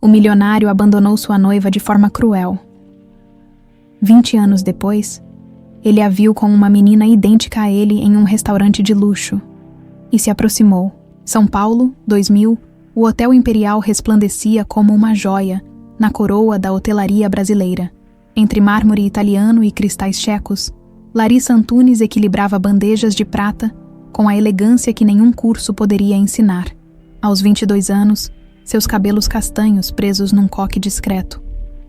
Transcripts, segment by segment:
O milionário abandonou sua noiva de forma cruel. 20 anos depois, ele a viu com uma menina idêntica a ele em um restaurante de luxo e se aproximou. São Paulo, 2000, o Hotel Imperial resplandecia como uma joia na coroa da hotelaria brasileira. Entre mármore italiano e cristais checos, Larissa Antunes equilibrava bandejas de prata com a elegância que nenhum curso poderia ensinar. Aos 22 anos, seus cabelos castanhos presos num coque discreto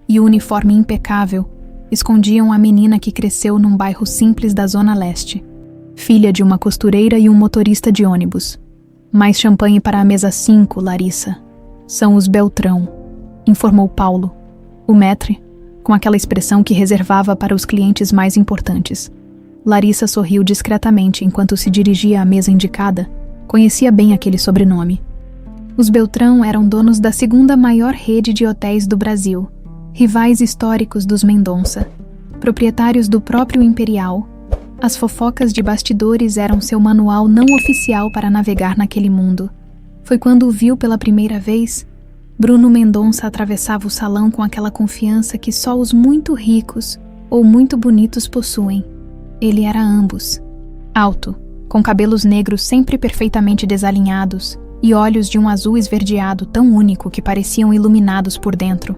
e o uniforme impecável escondiam a menina que cresceu num bairro simples da Zona Leste, filha de uma costureira e um motorista de ônibus. Mais champanhe para a mesa 5, Larissa. São os Beltrão, informou Paulo, o maître, com aquela expressão que reservava para os clientes mais importantes. Larissa sorriu discretamente enquanto se dirigia à mesa indicada. Conhecia bem aquele sobrenome. Os Beltrão eram donos da segunda maior rede de hotéis do Brasil, rivais históricos dos Mendonça, proprietários do próprio Imperial. As fofocas de bastidores eram seu manual não oficial para navegar naquele mundo. Foi quando o viu pela primeira vez. Bruno Mendonça atravessava o salão com aquela confiança que só os muito ricos ou muito bonitos possuem. Ele era ambos. Alto, com cabelos negros sempre perfeitamente desalinhados e olhos de um azul esverdeado tão único que pareciam iluminados por dentro.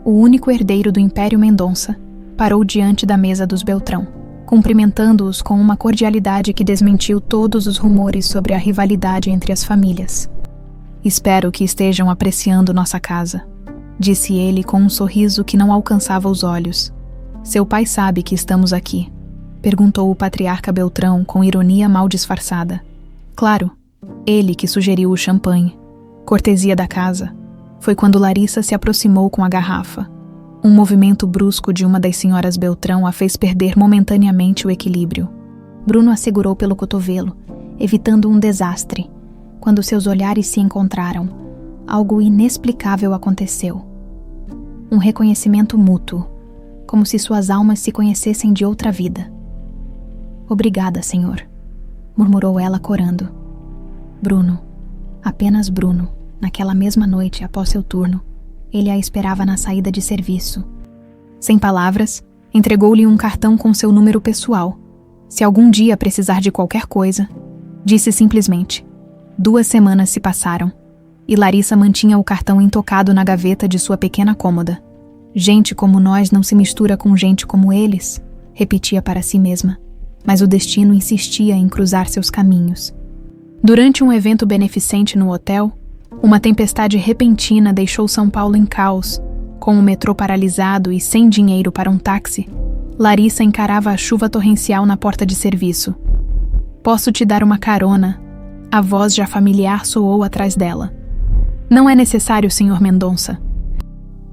O único herdeiro do Império Mendonça parou diante da mesa dos Beltrão, cumprimentando-os com uma cordialidade que desmentiu todos os rumores sobre a rivalidade entre as famílias. «Espero que estejam apreciando nossa casa», disse ele com um sorriso que não alcançava os olhos. «Seu pai sabe que estamos aqui?» perguntou o patriarca Beltrão com ironia mal disfarçada. «Claro, ele que sugeriu o champanhe. Cortesia da casa». Foi quando Larissa se aproximou com a garrafa. Um movimento brusco de uma das senhoras Beltrão a fez perder momentaneamente o equilíbrio. Bruno a segurou pelo cotovelo, evitando um desastre. Quando seus olhares se encontraram, algo inexplicável aconteceu. Um reconhecimento mútuo, como se suas almas se conhecessem de outra vida. «Obrigada, senhor», murmurou ela corando. Bruno, apenas Bruno, naquela mesma noite após seu turno, ele a esperava na saída de serviço. Sem palavras, entregou-lhe um cartão com seu número pessoal. Se algum dia precisar de qualquer coisa, disse simplesmente. 2 semanas se passaram, e Larissa mantinha o cartão intocado na gaveta de sua pequena cômoda. Gente como nós não se mistura com gente como eles, repetia para si mesma, mas o destino insistia em cruzar seus caminhos. Durante um evento beneficente no hotel, uma tempestade repentina deixou São Paulo em caos. Com o metrô paralisado e sem dinheiro para um táxi, Larissa encarava a chuva torrencial na porta de serviço. «Posso te dar uma carona?» A voz já familiar soou atrás dela. «Não é necessário, senhor Mendonça».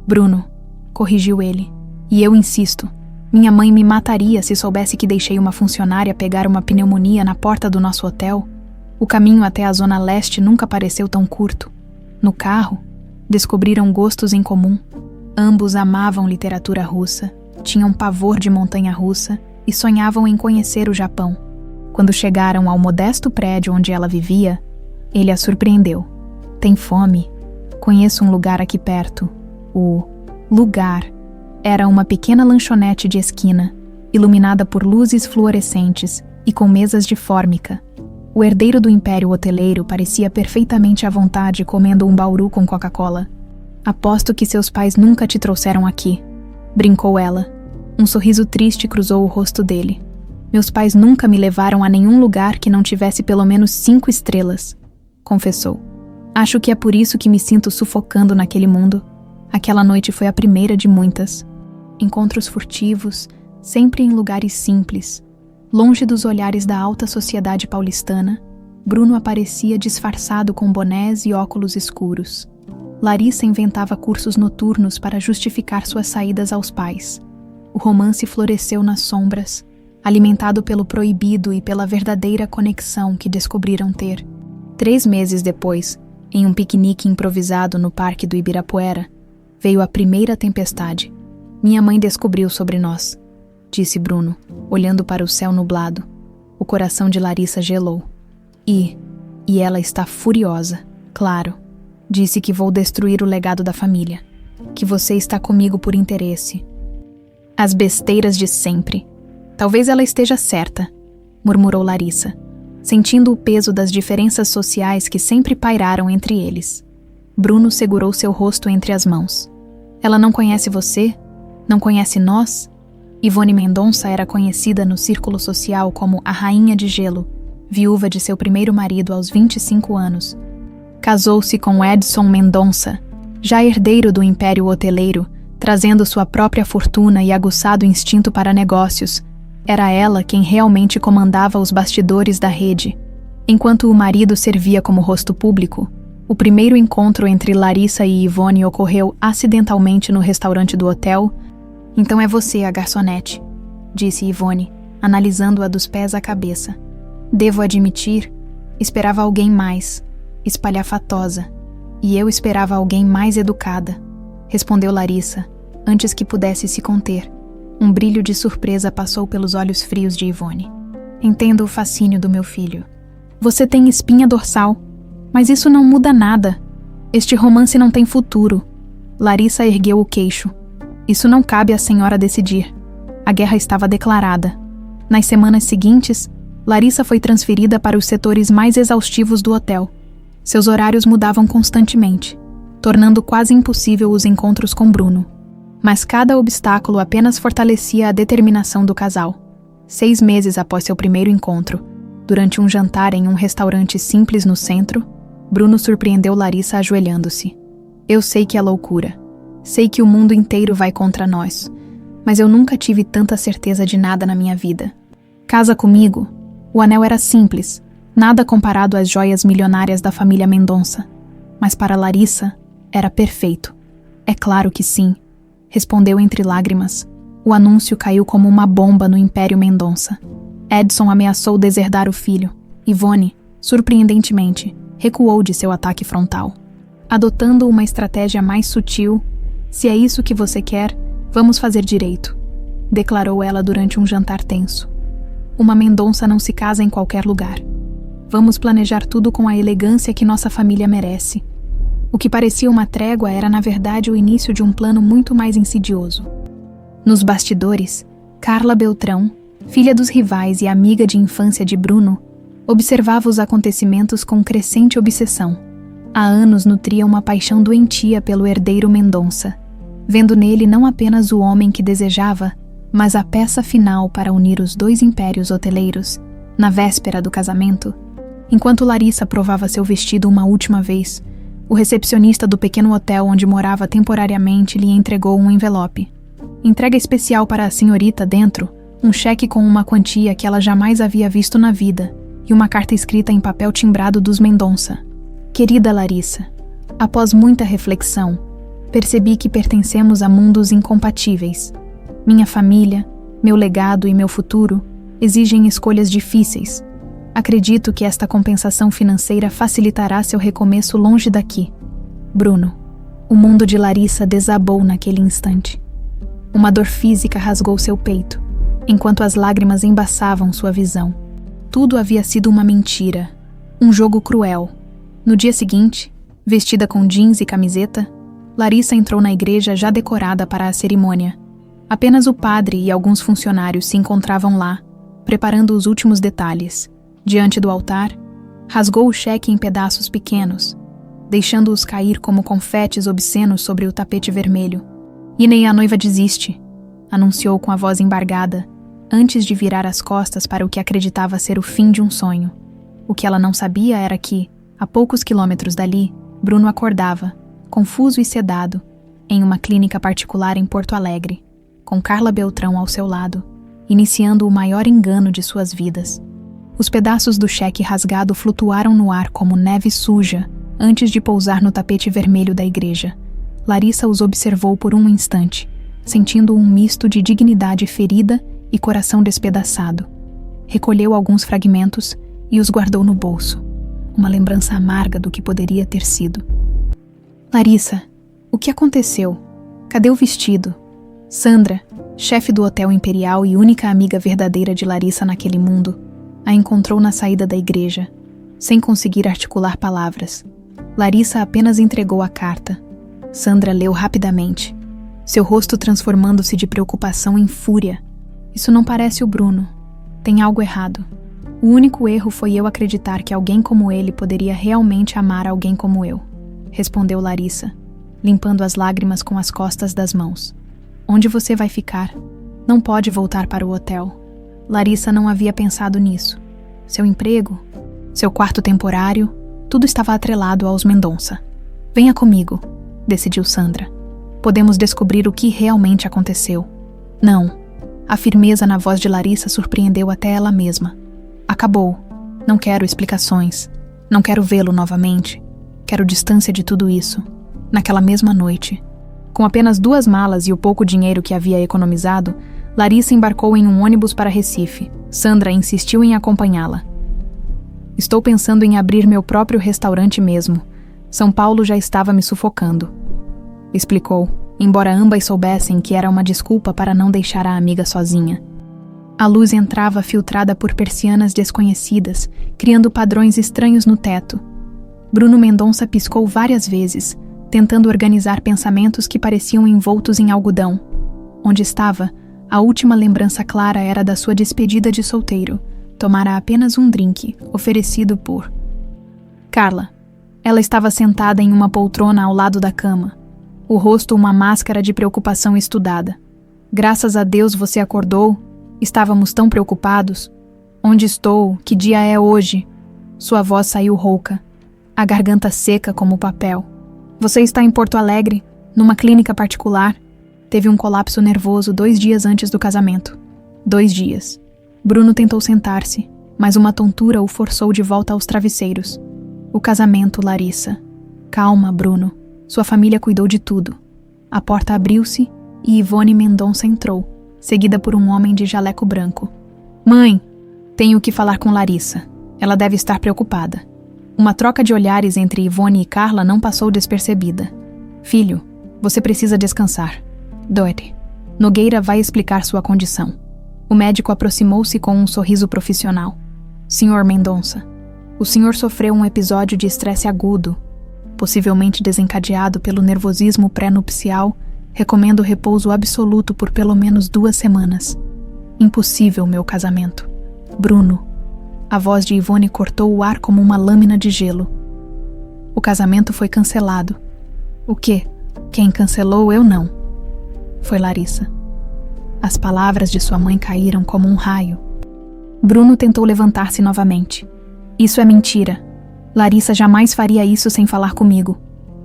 «Bruno», corrigiu ele, «e eu insisto. Minha mãe me mataria se soubesse que deixei uma funcionária pegar uma pneumonia na porta do nosso hotel. O caminho até a Zona Leste nunca pareceu tão curto. No carro, descobriram gostos em comum. Ambos amavam literatura russa, tinham pavor de montanha-russa e sonhavam em conhecer o Japão. Quando chegaram ao modesto prédio onde ela vivia, ele a surpreendeu. «Tem fome? Conheço um lugar aqui perto». O lugar era uma pequena lanchonete de esquina, iluminada por luzes fluorescentes e com mesas de fórmica. O herdeiro do império hoteleiro parecia perfeitamente à vontade comendo um bauru com Coca-Cola. «Aposto que seus pais nunca te trouxeram aqui», brincou ela. Um sorriso triste cruzou o rosto dele. «Meus pais nunca me levaram a nenhum lugar que não tivesse pelo menos 5 estrelas», confessou. «Acho que é por isso que me sinto sufocando naquele mundo. Aquela noite foi a primeira de muitas. Encontros furtivos, sempre em lugares simples. Longe dos olhares da alta sociedade paulistana, Bruno aparecia disfarçado com bonés e óculos escuros. Larissa inventava cursos noturnos para justificar suas saídas aos pais. O romance floresceu nas sombras, alimentado pelo proibido e pela verdadeira conexão que descobriram ter. 3 meses depois, em um piquenique improvisado no Parque do Ibirapuera, veio a primeira tempestade. Minha mãe descobriu sobre nós, disse Bruno, olhando para o céu nublado. O coração de Larissa gelou. E ela está furiosa, claro. Disse que vou destruir o legado da família, que você está comigo por interesse. As besteiras de sempre. Talvez ela esteja certa, murmurou Larissa, sentindo o peso das diferenças sociais que sempre pairaram entre eles. Bruno segurou seu rosto entre as mãos. Ela não conhece você? Não conhece nós? Ivone Mendonça era conhecida no círculo social como a Rainha de Gelo, viúva de seu primeiro marido aos 25 anos. Casou-se com Edson Mendonça, já herdeiro do império hoteleiro, trazendo sua própria fortuna e aguçado instinto para negócios. Era ela quem realmente comandava os bastidores da rede. Enquanto o marido servia como rosto público, o primeiro encontro entre Larissa e Ivone ocorreu acidentalmente no restaurante do hotel. Então é você, a garçonete, disse Ivone, analisando-a dos pés à cabeça. Devo admitir, esperava alguém mais, espalhafatosa, e eu esperava alguém mais educada, respondeu Larissa, antes que pudesse se conter. Um brilho de surpresa passou pelos olhos frios de Ivone. Entendo o fascínio do meu filho. Você tem espinha dorsal, mas isso não muda nada. Este romance não tem futuro. Larissa ergueu o queixo. Isso não cabe à senhora decidir. A guerra estava declarada. Nas semanas seguintes, Larissa foi transferida para os setores mais exaustivos do hotel. Seus horários mudavam constantemente, tornando quase impossível os encontros com Bruno. Mas cada obstáculo apenas fortalecia a determinação do casal. 6 meses após seu primeiro encontro, durante um jantar em um restaurante simples no centro, Bruno surpreendeu Larissa ajoelhando-se. Eu sei que é loucura. Sei que o mundo inteiro vai contra nós, mas eu nunca tive tanta certeza de nada na minha vida. Casa comigo? O anel era simples, nada comparado às joias milionárias da família Mendonça. Mas para Larissa, era perfeito. É claro que sim, respondeu entre lágrimas. O anúncio caiu como uma bomba no Império Mendonça. Edson ameaçou deserdar o filho. Ivone, surpreendentemente, recuou de seu ataque frontal. Adotando uma estratégia mais sutil, se é isso que você quer, vamos fazer direito, declarou ela durante um jantar tenso. Uma Mendonça não se casa em qualquer lugar. Vamos planejar tudo com a elegância que nossa família merece. O que parecia uma trégua era, na verdade, o início de um plano muito mais insidioso. Nos bastidores, Carla Beltrão, filha dos rivais e amiga de infância de Bruno, observava os acontecimentos com crescente obsessão. Há anos nutria uma paixão doentia pelo herdeiro Mendonça, vendo nele não apenas o homem que desejava, mas a peça final para unir os 2 impérios hoteleiros. Na véspera do casamento, enquanto Larissa provava seu vestido uma última vez, o recepcionista do pequeno hotel onde morava temporariamente lhe entregou um envelope. Entrega especial para a senhorita dentro, um cheque com uma quantia que ela jamais havia visto na vida e uma carta escrita em papel timbrado dos Mendonça. Querida Larissa, após muita reflexão, percebi que pertencemos a mundos incompatíveis. Minha família, meu legado e meu futuro exigem escolhas difíceis. Acredito que esta compensação financeira facilitará seu recomeço longe daqui. Bruno. O mundo de Larissa desabou naquele instante. Uma dor física rasgou seu peito, enquanto as lágrimas embaçavam sua visão. Tudo havia sido uma mentira, um jogo cruel. No dia seguinte, vestida com jeans e camiseta, Larissa entrou na igreja já decorada para a cerimônia. Apenas o padre e alguns funcionários se encontravam lá, preparando os últimos detalhes. Diante do altar, rasgou o cheque em pedaços pequenos, deixando-os cair como confetes obscenos sobre o tapete vermelho. E nem a noiva desiste, anunciou com a voz embargada, antes de virar as costas para o que acreditava ser o fim de um sonho. O que ela não sabia era que, a poucos quilômetros dali, Bruno acordava, confuso e sedado, em uma clínica particular em Porto Alegre, com Carla Beltrão ao seu lado, iniciando o maior engano de suas vidas. Os pedaços do cheque rasgado flutuaram no ar como neve suja antes de pousar no tapete vermelho da igreja. Larissa os observou por um instante, sentindo um misto de dignidade ferida e coração despedaçado. Recolheu alguns fragmentos e os guardou no bolso, uma lembrança amarga do que poderia ter sido. Larissa, o que aconteceu? Cadê o vestido? Sandra, chefe do Hotel Imperial e única amiga verdadeira de Larissa naquele mundo, a encontrou na saída da igreja, sem conseguir articular palavras. Larissa apenas entregou a carta. Sandra leu rapidamente, seu rosto transformando-se de preocupação em fúria. Isso não parece o Bruno. Tem algo errado. O único erro foi eu acreditar que alguém como ele poderia realmente amar alguém como eu, respondeu Larissa, limpando as lágrimas com as costas das mãos. Onde você vai ficar? Não pode voltar para o hotel. Larissa não havia pensado nisso. Seu emprego, seu quarto temporário, tudo estava atrelado aos Mendonça. Venha comigo, decidiu Sandra. Podemos descobrir o que realmente aconteceu. Não. A firmeza na voz de Larissa surpreendeu até ela mesma. Acabou. Não quero explicações. Não quero vê-lo novamente. Quero distância de tudo isso. Naquela mesma noite, com apenas 2 malas e o pouco dinheiro que havia economizado, Larissa embarcou em um ônibus para Recife. Sandra insistiu em acompanhá-la. Estou pensando em abrir meu próprio restaurante mesmo. São Paulo já estava me sufocando, explicou, embora ambas soubessem que era uma desculpa para não deixar a amiga sozinha. A luz entrava filtrada por persianas desconhecidas, criando padrões estranhos no teto. Bruno Mendonça piscou várias vezes, tentando organizar pensamentos que pareciam envoltos em algodão. Onde estava, a última lembrança clara era da sua despedida de solteiro. Tomara apenas um drink, oferecido por Carla. Ela estava sentada em uma poltrona ao lado da cama, o rosto uma máscara de preocupação estudada. Graças a Deus você acordou. Estávamos tão preocupados. Onde estou? Que dia é hoje? Sua voz saiu rouca, a garganta seca como papel. Você está em Porto Alegre, numa clínica particular. Teve um colapso nervoso 2 dias antes do casamento. 2 dias. Bruno tentou sentar-se, mas uma tontura o forçou de volta aos travesseiros. O casamento, Larissa. Calma, Bruno. Sua família cuidou de tudo. A porta abriu-se e Ivone Mendonça entrou, seguida por um homem de jaleco branco. Mãe, tenho que falar com Larissa. Ela deve estar preocupada. Uma troca de olhares entre Ivone e Carla não passou despercebida. Filho, você precisa descansar. Doire. Nogueira vai explicar sua condição. O médico aproximou-se com um sorriso profissional. Senhor Mendonça, o senhor sofreu um episódio de estresse agudo, possivelmente desencadeado pelo nervosismo pré-nupcial. Recomendo repouso absoluto por pelo menos 2 semanas. Impossível meu casamento. Bruno. A voz de Ivone cortou o ar como uma lâmina de gelo. O casamento foi cancelado. O quê? Quem cancelou, eu não. Foi Larissa. As palavras de sua mãe caíram como um raio. Bruno tentou levantar-se novamente. Isso é mentira. Larissa jamais faria isso sem falar comigo.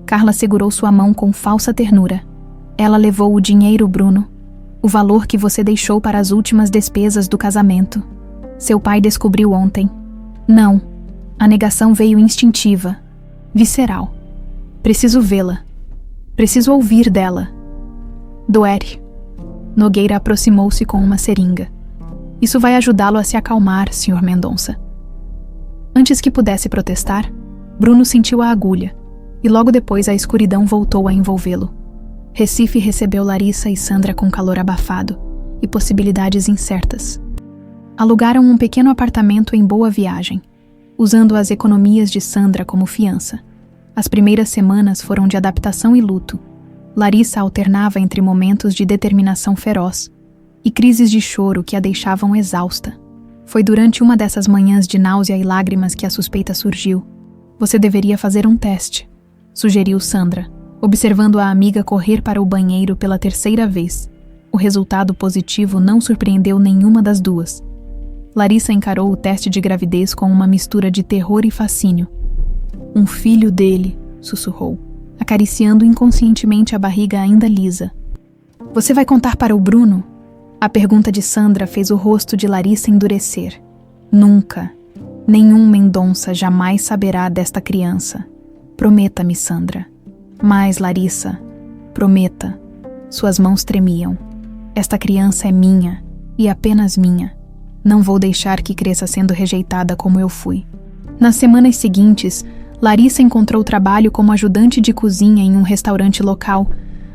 Carla segurou sua mão com falsa ternura. Ela levou o dinheiro, Bruno. O valor que você deixou para as últimas despesas do casamento. Seu pai descobriu ontem. Não. A negação veio instintiva. Visceral. Preciso vê-la. Preciso ouvir dela. Doere. Nogueira aproximou-se com uma seringa. Isso vai ajudá-lo a se acalmar, Sr. Mendonça. Antes que pudesse protestar, Bruno sentiu a agulha, e logo depois a escuridão voltou a envolvê-lo. Recife recebeu Larissa e Sandra com calor abafado e possibilidades incertas. Alugaram um pequeno apartamento em Boa Viagem, usando as economias de Sandra como fiança. As primeiras semanas foram de adaptação e luto. Larissa alternava entre momentos de determinação feroz e crises de choro que a deixavam exausta. Foi durante uma dessas manhãs de náusea e lágrimas que a suspeita surgiu. Você deveria fazer um teste, sugeriu Sandra, observando a amiga correr para o banheiro pela 3ª vez. O resultado positivo não surpreendeu nenhuma das duas. Larissa encarou o teste de gravidez com uma mistura de terror e fascínio. Um filho dele, sussurrou, acariciando inconscientemente a barriga ainda lisa. Você vai contar para o Bruno? A pergunta de Sandra fez o rosto de Larissa endurecer. Nunca. Nenhum Mendonça jamais saberá desta criança. Prometa-me, Sandra. Mas, Larissa, prometa. Suas mãos tremiam. Esta criança é minha, e apenas minha. Não vou deixar que cresça sendo rejeitada como eu fui. Nas semanas seguintes, Larissa encontrou trabalho como ajudante de cozinha em um restaurante local.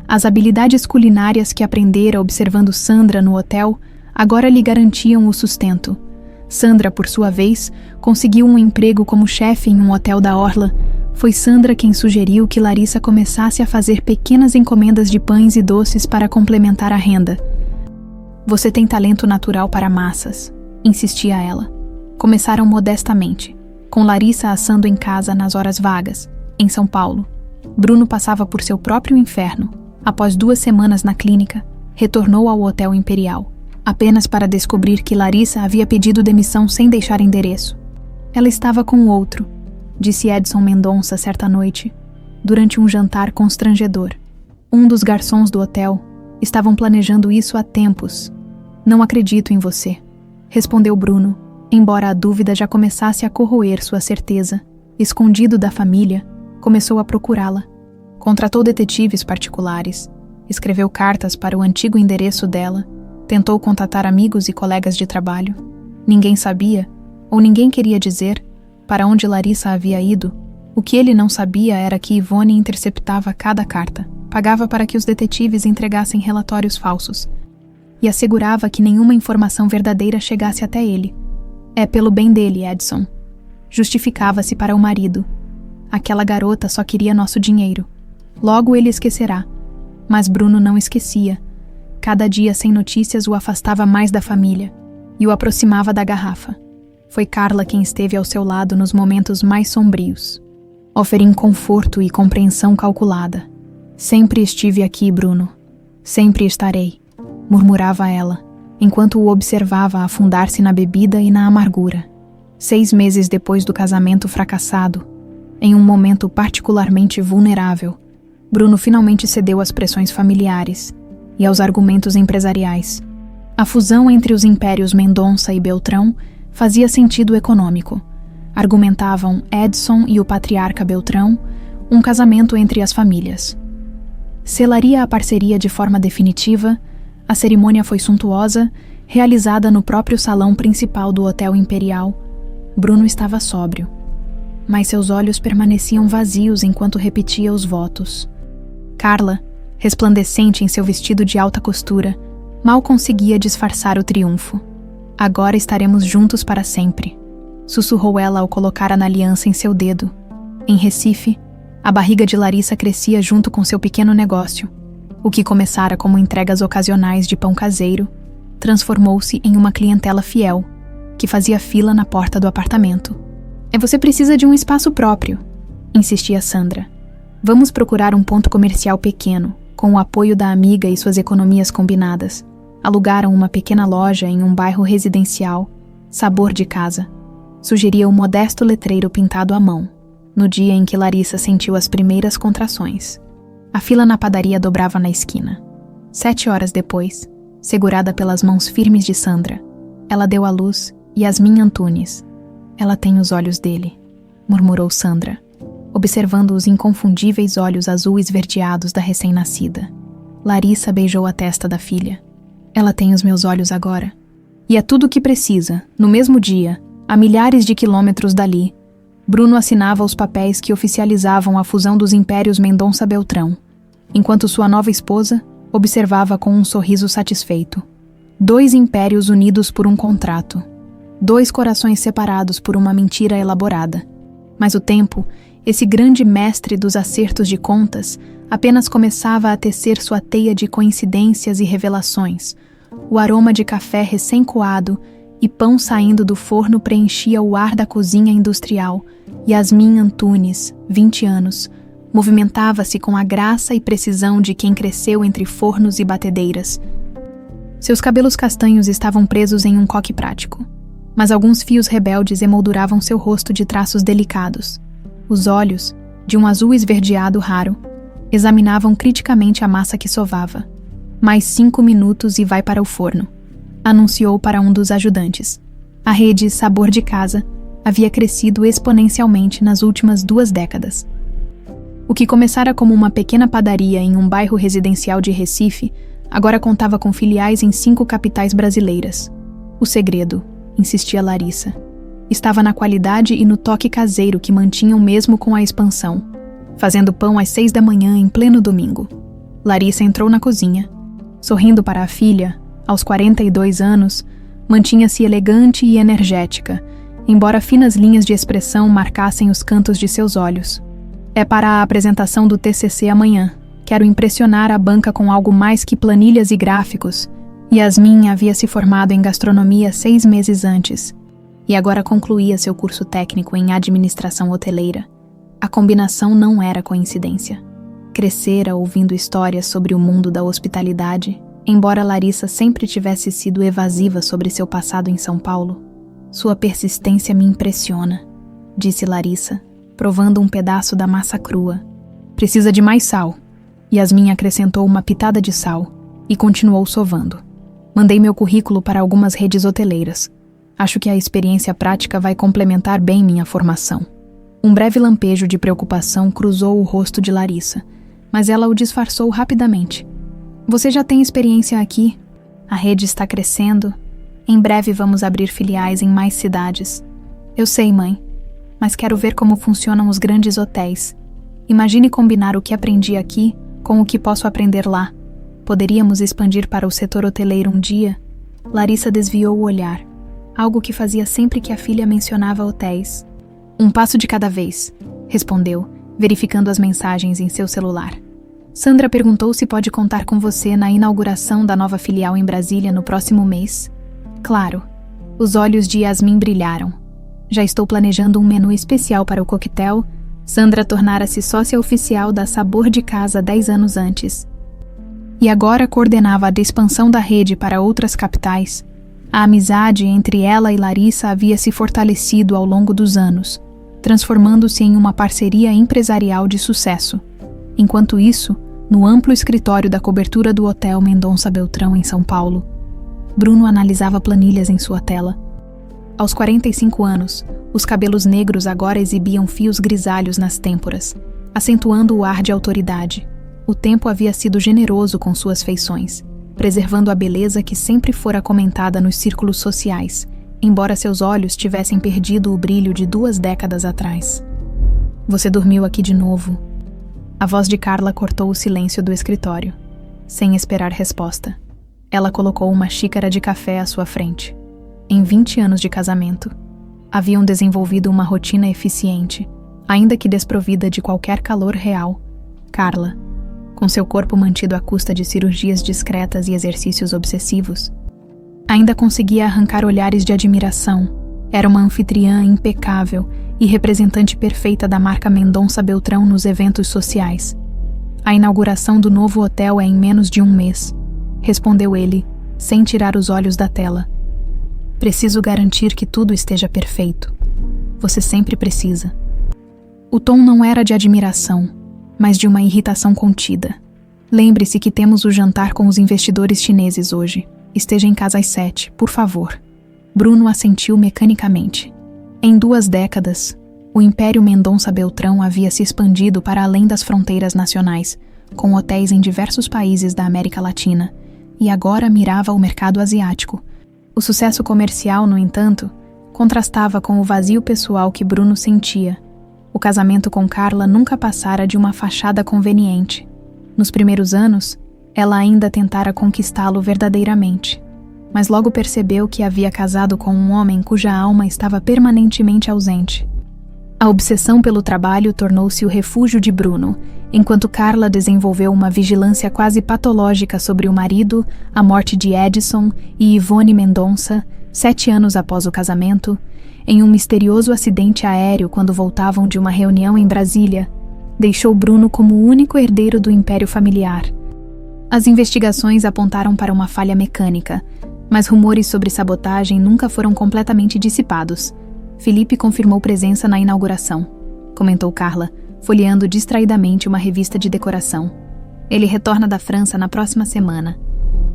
As habilidades culinárias que aprendera observando Sandra no hotel agora lhe garantiam o sustento. Sandra, por sua vez, conseguiu um emprego como chefe em um hotel da Orla, Foi Sandra quem sugeriu que Larissa começasse a fazer pequenas encomendas de pães e doces para complementar a renda. Você tem talento natural para massas, insistia ela. Começaram modestamente, com Larissa assando em casa nas horas vagas, em São Paulo. Bruno passava por seu próprio inferno. Após 2 semanas na clínica, retornou ao Hotel Imperial, apenas para descobrir que Larissa havia pedido demissão sem deixar endereço. Ela estava com outro, disse Edson Mendonça certa noite, durante um jantar constrangedor. Um dos garçons do hotel estavam planejando isso há tempos. Não acredito em você, respondeu Bruno, embora a dúvida já começasse a corroer sua certeza. Escondido da família, começou a procurá-la. Contratou detetives particulares, escreveu cartas para o antigo endereço dela, tentou contatar amigos e colegas de trabalho. Ninguém sabia, ou ninguém queria dizer, para onde Larissa havia ido. O que ele não sabia era que Ivone interceptava cada carta, pagava para que os detetives entregassem relatórios falsos e assegurava que nenhuma informação verdadeira chegasse até ele. É pelo bem dele, Edson. Justificava-se para o marido. Aquela garota só queria nosso dinheiro. Logo ele esquecerá. Mas Bruno não esquecia. Cada dia sem notícias o afastava mais da família e o aproximava da garrafa. Foi Carla quem esteve ao seu lado nos momentos mais sombrios. Oferim conforto e compreensão calculada. Sempre estive aqui, Bruno. Sempre estarei, murmurava ela, enquanto o observava afundar-se na bebida e na amargura. 6 meses depois do casamento fracassado, em um momento particularmente vulnerável, Bruno finalmente cedeu às pressões familiares e aos argumentos empresariais. A fusão entre os impérios Mendonça e Beltrão fazia sentido econômico. Argumentavam Edson e o patriarca Beltrão, um casamento entre as famílias. Selaria a parceria de forma definitiva. A cerimônia foi suntuosa, realizada no próprio salão principal do Hotel Imperial. Bruno estava sóbrio, mas seus olhos permaneciam vazios enquanto repetia os votos. Carla, resplandecente em seu vestido de alta costura, mal conseguia disfarçar o triunfo. Agora estaremos juntos para sempre, sussurrou ela ao colocar a aliança em seu dedo. Em Recife, a barriga de Larissa crescia junto com seu pequeno negócio. O que começara como entregas ocasionais de pão caseiro, transformou-se em uma clientela fiel, que fazia fila na porta do apartamento. Você precisa de um espaço próprio, insistia Sandra. Vamos procurar um ponto comercial pequeno, com o apoio da amiga e suas economias combinadas. Alugaram uma pequena loja em um bairro residencial, Sabor de Casa. Sugeria um modesto letreiro pintado à mão, no dia em que Larissa sentiu as primeiras contrações. A fila na padaria dobrava na esquina. 7 horas depois, segurada pelas mãos firmes de Sandra, ela deu à luz Yasmin Antunes. Ela tem os olhos dele, murmurou Sandra, observando os inconfundíveis olhos azul esverdeados da recém-nascida. Larissa beijou a testa da filha. Ela tem os meus olhos agora. E é tudo o que precisa. No mesmo dia, a milhares de quilômetros dali, Bruno assinava os papéis que oficializavam a fusão dos impérios Mendonça-Beltrão, enquanto sua nova esposa observava com um sorriso satisfeito. 2 impérios unidos por um contrato. 2 corações separados por uma mentira elaborada. Mas o tempo, esse grande mestre dos acertos de contas, apenas começava a tecer sua teia de coincidências e revelações. O aroma de café recém-coado e pão saindo do forno preenchia o ar da cozinha industrial. Yasmin Antunes, 20 anos, movimentava-se com a graça e precisão de quem cresceu entre fornos e batedeiras. Seus cabelos castanhos estavam presos em um coque prático, mas alguns fios rebeldes emolduravam seu rosto de traços delicados. Os olhos, de um azul esverdeado raro, examinavam criticamente a massa que sovava. Mais 5 minutos e vai para o forno, anunciou para um dos ajudantes. A rede Sabor de Casa havia crescido exponencialmente nas últimas 2 décadas. O que começara como uma pequena padaria em um bairro residencial de Recife, agora contava com filiais em 5 capitais brasileiras. O segredo, insistia Larissa, estava na qualidade e no toque caseiro que mantinham mesmo com a expansão, fazendo pão às 6 da manhã em pleno domingo. Larissa entrou na cozinha. Sorrindo para a filha, aos 42 anos, mantinha-se elegante e energética, embora finas linhas de expressão marcassem os cantos de seus olhos. É para a apresentação do TCC amanhã. Quero impressionar a banca com algo mais que planilhas e gráficos. Yasmin havia se formado em gastronomia 6 meses antes e agora concluía seu curso técnico em administração hoteleira. A combinação não era coincidência. Crescera ouvindo histórias sobre o mundo da hospitalidade, embora Larissa sempre tivesse sido evasiva sobre seu passado em São Paulo. Sua persistência me impressiona, disse Larissa, provando um pedaço da massa crua. Precisa de mais sal. Yasmin acrescentou uma pitada de sal e continuou sovando. Mandei meu currículo para algumas redes hoteleiras. Acho que a experiência prática vai complementar bem minha formação. Um breve lampejo de preocupação cruzou o rosto de Larissa, mas ela o disfarçou rapidamente. Você já tem experiência aqui? A rede está crescendo. Em breve vamos abrir filiais em mais cidades. Eu sei, mãe, mas quero ver como funcionam os grandes hotéis. Imagine combinar o que aprendi aqui com o que posso aprender lá. Poderíamos expandir para o setor hoteleiro um dia? Larissa desviou o olhar, algo que fazia sempre que a filha mencionava hotéis. Um passo de cada vez, respondeu, verificando as mensagens em seu celular. Sandra perguntou se pode contar com você na inauguração da nova filial em Brasília no próximo mês. Claro. Os olhos de Yasmin brilharam. Já estou planejando um menu especial para o coquetel. Sandra tornara-se sócia oficial da Sabor de Casa 10 anos antes. E agora coordenava a expansão da rede para outras capitais. A amizade entre ela e Larissa havia se fortalecido ao longo dos anos, transformando-se em uma parceria empresarial de sucesso. Enquanto isso, no amplo escritório da cobertura do Hotel Mendonça Beltrão, em São Paulo, Bruno analisava planilhas em sua tela. Aos 45 anos, os cabelos negros agora exibiam fios grisalhos nas têmporas, acentuando o ar de autoridade. O tempo havia sido generoso com suas feições, preservando a beleza que sempre fora comentada nos círculos sociais, embora seus olhos tivessem perdido o brilho de 2 décadas atrás. Você dormiu aqui de novo. A voz de Carla cortou o silêncio do escritório. Sem esperar resposta, ela colocou uma xícara de café à sua frente. Em 20 anos de casamento, haviam desenvolvido uma rotina eficiente, ainda que desprovida de qualquer calor real. Carla, com seu corpo mantido à custa de cirurgias discretas e exercícios obsessivos, ainda conseguia arrancar olhares de admiração. Era uma anfitriã impecável e representante perfeita da marca Mendonça Beltrão nos eventos sociais. A inauguração do novo hotel é em menos de 1 mês, respondeu ele, sem tirar os olhos da tela. Preciso garantir que tudo esteja perfeito. Você sempre precisa. O tom não era de admiração, mas de uma irritação contida. Lembre-se que temos o jantar com os investidores chineses hoje. Esteja em casa às 7, por favor. Bruno assentiu mecanicamente. Em 2 décadas, o Império Mendonça Beltrão havia se expandido para além das fronteiras nacionais, com hotéis em diversos países da América Latina, e agora mirava o mercado asiático. O sucesso comercial, no entanto, contrastava com o vazio pessoal que Bruno sentia. O casamento com Carla nunca passara de uma fachada conveniente. Nos primeiros anos, ela ainda tentara conquistá-lo verdadeiramente, mas logo percebeu que havia casado com um homem cuja alma estava permanentemente ausente. A obsessão pelo trabalho tornou-se o refúgio de Bruno, enquanto Carla desenvolveu uma vigilância quase patológica sobre o marido, a morte de Edison e Ivone Mendonça, 7 anos após o casamento, em um misterioso acidente aéreo quando voltavam de uma reunião em Brasília, deixou Bruno como o único herdeiro do império familiar. As investigações apontaram para uma falha mecânica, mas rumores sobre sabotagem nunca foram completamente dissipados. Felipe confirmou presença na inauguração, comentou Carla, folheando distraidamente uma revista de decoração. Ele retorna da França na próxima semana.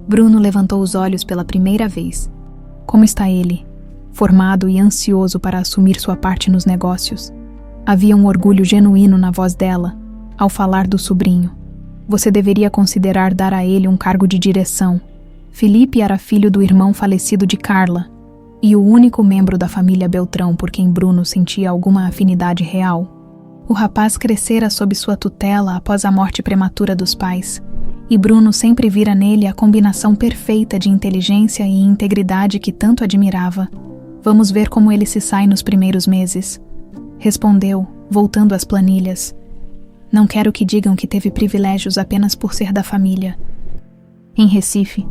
Bruno levantou os olhos pela primeira vez. Como está ele? Formado e ansioso para assumir sua parte nos negócios. Havia um orgulho genuíno na voz dela, ao falar do sobrinho. Você deveria considerar dar a ele um cargo de direção. Felipe era filho do irmão falecido de Carla, e o único membro da família Beltrão por quem Bruno sentia alguma afinidade real. O rapaz crescera sob sua tutela após a morte prematura dos pais, e Bruno sempre vira nele a combinação perfeita de inteligência e integridade que tanto admirava. Vamos ver como ele se sai nos primeiros meses, respondeu, voltando às planilhas. Não quero que digam que teve privilégios apenas por ser da família. Em Recife,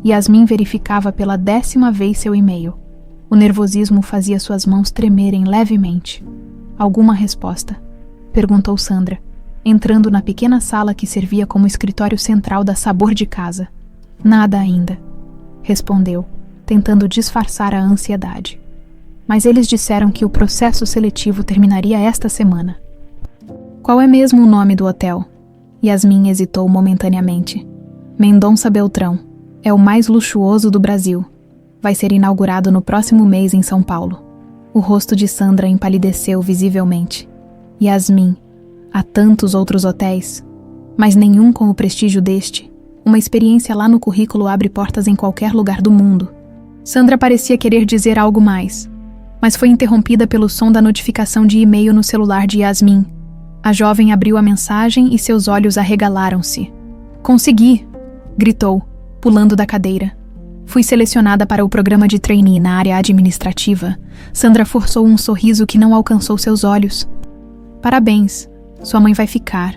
Yasmin verificava pela 10ª vez seu e-mail. O nervosismo fazia suas mãos tremerem levemente. Alguma resposta? Perguntou Sandra, entrando na pequena sala que servia como escritório central da Sabor de Casa. Nada ainda, respondeu, tentando disfarçar a ansiedade. Mas eles disseram que o processo seletivo terminaria esta semana. Qual é mesmo o nome do hotel? Yasmin hesitou momentaneamente. Mendonça Beltrão. É o mais luxuoso do Brasil. Vai ser inaugurado no próximo mês em São Paulo. O rosto de Sandra empalideceu visivelmente. Yasmin, há tantos outros hotéis, mas nenhum com o prestígio deste. Uma experiência lá no currículo abre portas em qualquer lugar do mundo. Sandra parecia querer dizer algo mais, mas foi interrompida pelo som da notificação de e-mail no celular de Yasmin. A jovem abriu a mensagem e seus olhos arregalaram-se. Consegui! Gritou, pulando da cadeira. Fui selecionada para o programa de trainee na área administrativa. Sandra forçou um sorriso que não alcançou seus olhos. Parabéns, sua mãe vai ficar.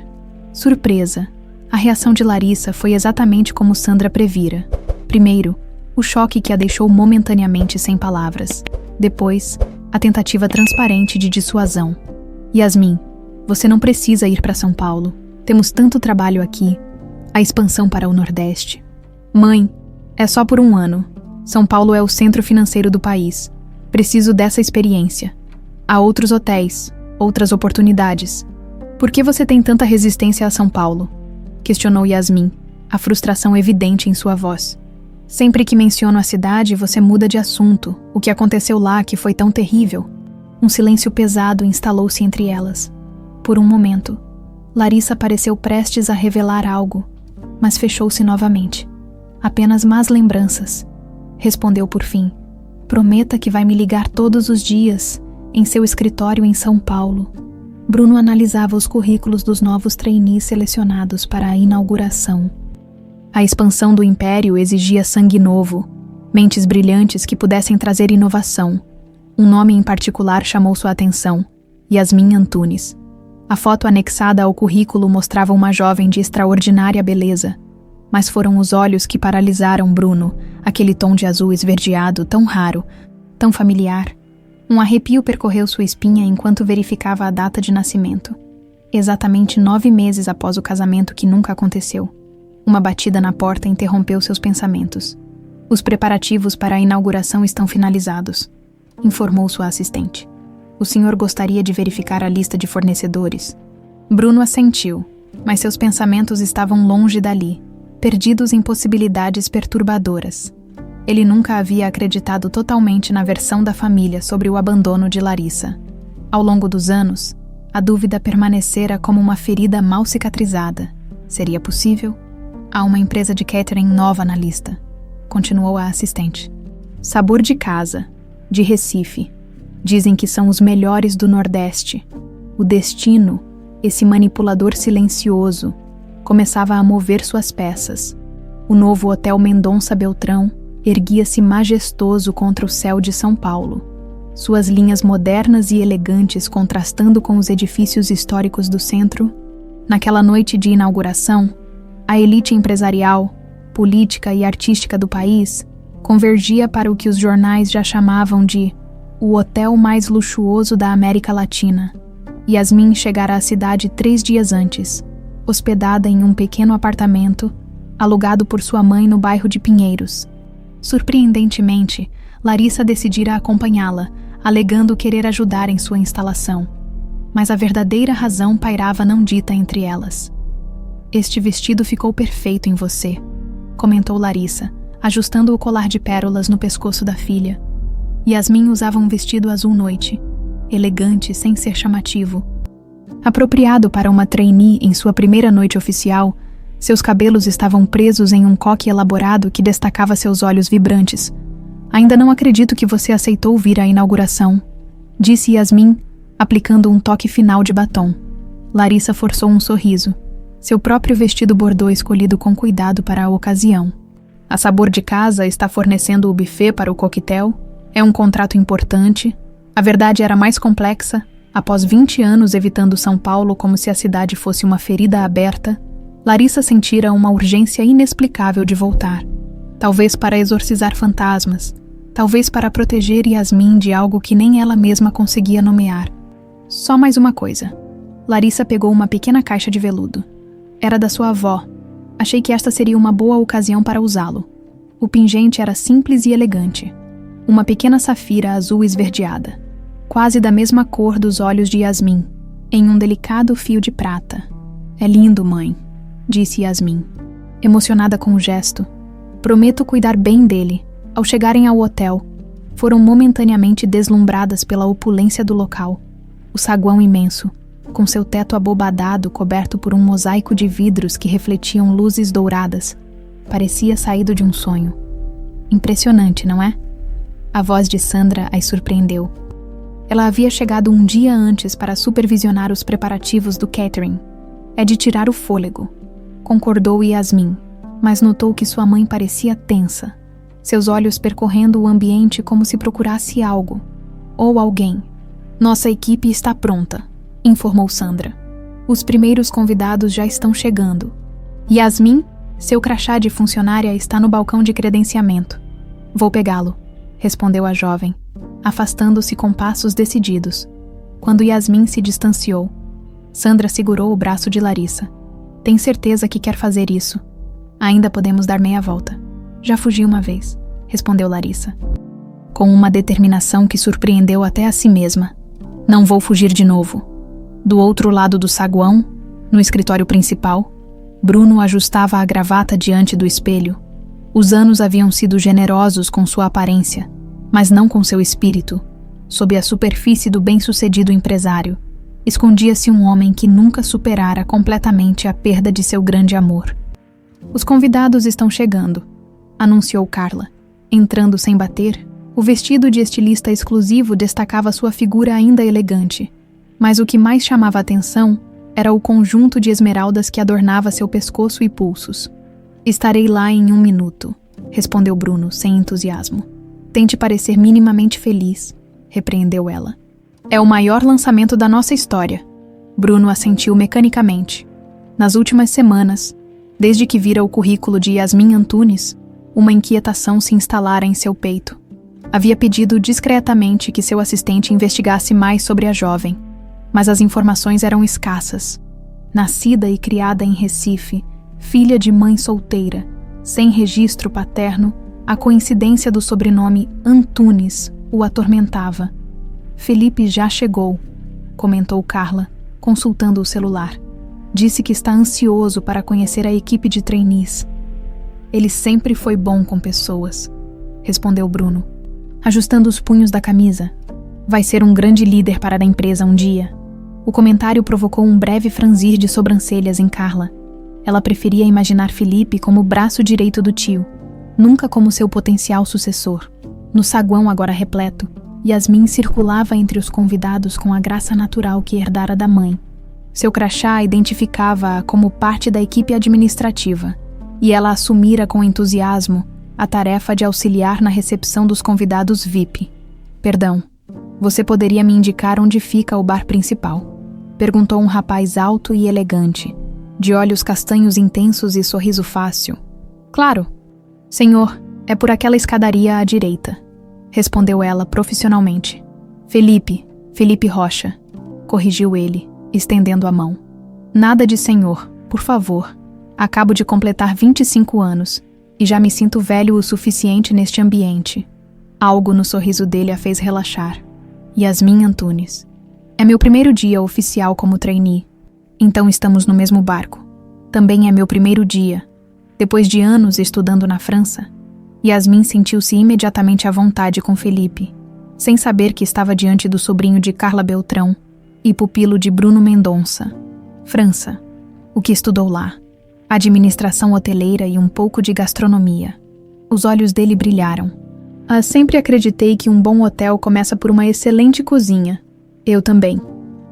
Surpresa. A reação de Larissa foi exatamente como Sandra previra. Primeiro, o choque que a deixou momentaneamente sem palavras. Depois, a tentativa transparente de dissuasão. Yasmin, você não precisa ir para São Paulo. Temos tanto trabalho aqui. A expansão para o Nordeste. Mãe, é só por 1 ano. São Paulo é o centro financeiro do país. Preciso dessa experiência. Há outros hotéis, outras oportunidades. Por que você tem tanta resistência a São Paulo? Questionou Yasmin, a frustração evidente em sua voz. Sempre que menciono a cidade, você muda de assunto. O que aconteceu lá que foi tão terrível? Um silêncio pesado instalou-se entre elas. Por um momento, Larissa pareceu prestes a revelar algo, mas fechou-se novamente. Apenas más lembranças. Respondeu por fim. Prometa que vai me ligar todos os dias, em seu escritório em São Paulo. Bruno analisava os currículos dos novos trainees selecionados para a inauguração. A expansão do império exigia sangue novo, mentes brilhantes que pudessem trazer inovação. Um nome em particular chamou sua atenção: Yasmin Antunes. A foto anexada ao currículo mostrava uma jovem de extraordinária beleza. Mas foram os olhos que paralisaram Bruno, aquele tom de azul esverdeado tão raro, tão familiar. Um arrepio percorreu sua espinha enquanto verificava a data de nascimento. Exatamente 9 meses após o casamento que nunca aconteceu. Uma batida na porta interrompeu seus pensamentos. Os preparativos para a inauguração estão finalizados, informou sua assistente. O senhor gostaria de verificar a lista de fornecedores? Bruno assentiu, mas seus pensamentos estavam longe dali, perdidos em possibilidades perturbadoras. Ele nunca havia acreditado totalmente na versão da família sobre o abandono de Larissa. Ao longo dos anos, a dúvida permanecera como uma ferida mal cicatrizada. Seria possível? Há uma empresa de catering nova na lista, continuou a assistente. Sabor de Casa, de Recife. Dizem que são os melhores do Nordeste. O destino, esse manipulador silencioso, começava a mover suas peças. O novo Hotel Mendonça Beltrão erguia-se majestoso contra o céu de São Paulo. Suas linhas modernas e elegantes contrastando com os edifícios históricos do centro. Naquela noite de inauguração, a elite empresarial, política e artística do país convergia para o que os jornais já chamavam de o hotel mais luxuoso da América Latina. Yasmin chegara à cidade 3 dias antes, hospedada em um pequeno apartamento, alugado por sua mãe no bairro de Pinheiros. Surpreendentemente, Larissa decidira acompanhá-la, alegando querer ajudar em sua instalação. Mas a verdadeira razão pairava não dita entre elas. Este vestido ficou perfeito em você, comentou Larissa, ajustando o colar de pérolas no pescoço da filha. Yasmin usava um vestido azul noite, elegante sem ser chamativo. Apropriado para uma trainee em sua primeira noite oficial, seus cabelos estavam presos em um coque elaborado que destacava seus olhos vibrantes. Ainda não acredito que você aceitou vir à inauguração, disse Yasmin, aplicando um toque final de batom. Larissa forçou um sorriso. Seu próprio vestido bordô escolhido com cuidado para a ocasião. A Sabor de Casa está fornecendo o buffet para o coquetel. É um contrato importante. A verdade era mais complexa, Após 20 anos evitando São Paulo como se a cidade fosse uma ferida aberta, Larissa sentira uma urgência inexplicável de voltar. Talvez para exorcizar fantasmas, talvez para proteger Yasmin de algo que nem ela mesma conseguia nomear. Só mais uma coisa. Larissa pegou uma pequena caixa de veludo. Era da sua avó. Achei que esta seria uma boa ocasião para usá-lo. O pingente era simples e elegante. Uma pequena safira azul esverdeada, quase da mesma cor dos olhos de Yasmin, em um delicado fio de prata. É lindo, mãe, disse Yasmin, emocionada com o gesto. Prometo cuidar bem dele. Ao chegarem ao hotel, foram momentaneamente deslumbradas pela opulência do local. O saguão imenso, com seu teto abobadado coberto por um mosaico de vidros que refletiam luzes douradas, parecia saído de um sonho. Impressionante, não é? A voz de Sandra as surpreendeu. Ela havia chegado um dia antes para supervisionar os preparativos do catering. É de tirar o fôlego, concordou Yasmin, mas notou que sua mãe parecia tensa, seus olhos percorrendo o ambiente como se procurasse algo, ou alguém. Nossa equipe está pronta, informou Sandra. Os primeiros convidados já estão chegando. Yasmin, seu crachá de funcionária está no balcão de credenciamento. Vou pegá-lo, respondeu a jovem, afastando-se com passos decididos. Quando Yasmin se distanciou, Sandra segurou o braço de Larissa. Tem certeza que quer fazer isso? Ainda podemos dar meia volta. Já fugi uma vez, respondeu Larissa, com uma determinação que surpreendeu até a si mesma. Não vou fugir de novo. Do outro lado do saguão, no escritório principal, Bruno ajustava a gravata diante do espelho. Os anos haviam sido generosos com sua aparência, mas não com seu espírito. Sob a superfície do bem-sucedido empresário, escondia-se um homem que nunca superara completamente a perda de seu grande amor. Os convidados estão chegando, anunciou Carla. Entrando sem bater, o vestido de estilista exclusivo destacava sua figura ainda elegante, mas o que mais chamava a atenção era o conjunto de esmeraldas que adornava seu pescoço e pulsos. Estarei lá em 1 minuto, respondeu Bruno, sem entusiasmo. Tente parecer minimamente feliz, repreendeu ela. É o maior lançamento da nossa história. Bruno assentiu mecanicamente. Nas últimas semanas, desde que vira o currículo de Yasmin Antunes, uma inquietação se instalara em seu peito. Havia pedido discretamente que seu assistente investigasse mais sobre a jovem, mas as informações eram escassas. Nascida e criada em Recife, filha de mãe solteira, sem registro paterno, a coincidência do sobrenome Antunes o atormentava. Felipe já chegou, comentou Carla, consultando o celular. Disse que está ansioso para conhecer a equipe de trainees. Ele sempre foi bom com pessoas, respondeu Bruno, ajustando os punhos da camisa. Vai ser um grande líder para a empresa um dia. O comentário provocou um breve franzir de sobrancelhas em Carla. Ela preferia imaginar Felipe como o braço direito do tio, nunca como seu potencial sucessor. No saguão agora repleto, Yasmin circulava entre os convidados com a graça natural que herdara da mãe. Seu crachá identificava-a como parte da equipe administrativa, e ela assumira com entusiasmo a tarefa de auxiliar na recepção dos convidados VIP. Perdão, você poderia me indicar onde fica o bar principal? Perguntou um rapaz alto e elegante, de olhos castanhos intensos e sorriso fácil. Claro. Senhor, é por aquela escadaria à direita, respondeu ela profissionalmente. Felipe Rocha, corrigiu ele, estendendo a mão. Nada de senhor, por favor. Acabo de completar 25 anos e já me sinto velho o suficiente neste ambiente. Algo no sorriso dele a fez relaxar. Yasmin Antunes. É meu primeiro dia oficial como trainee, então estamos no mesmo barco. Também é meu primeiro dia. Depois de anos estudando na França, Yasmin sentiu-se imediatamente à vontade com Felipe, sem saber que estava diante do sobrinho de Carla Beltrão e pupilo de Bruno Mendonça. França. O que estudou lá? Administração hoteleira e um pouco de gastronomia. Os olhos dele brilharam. Sempre acreditei que um bom hotel começa por uma excelente cozinha. Eu também.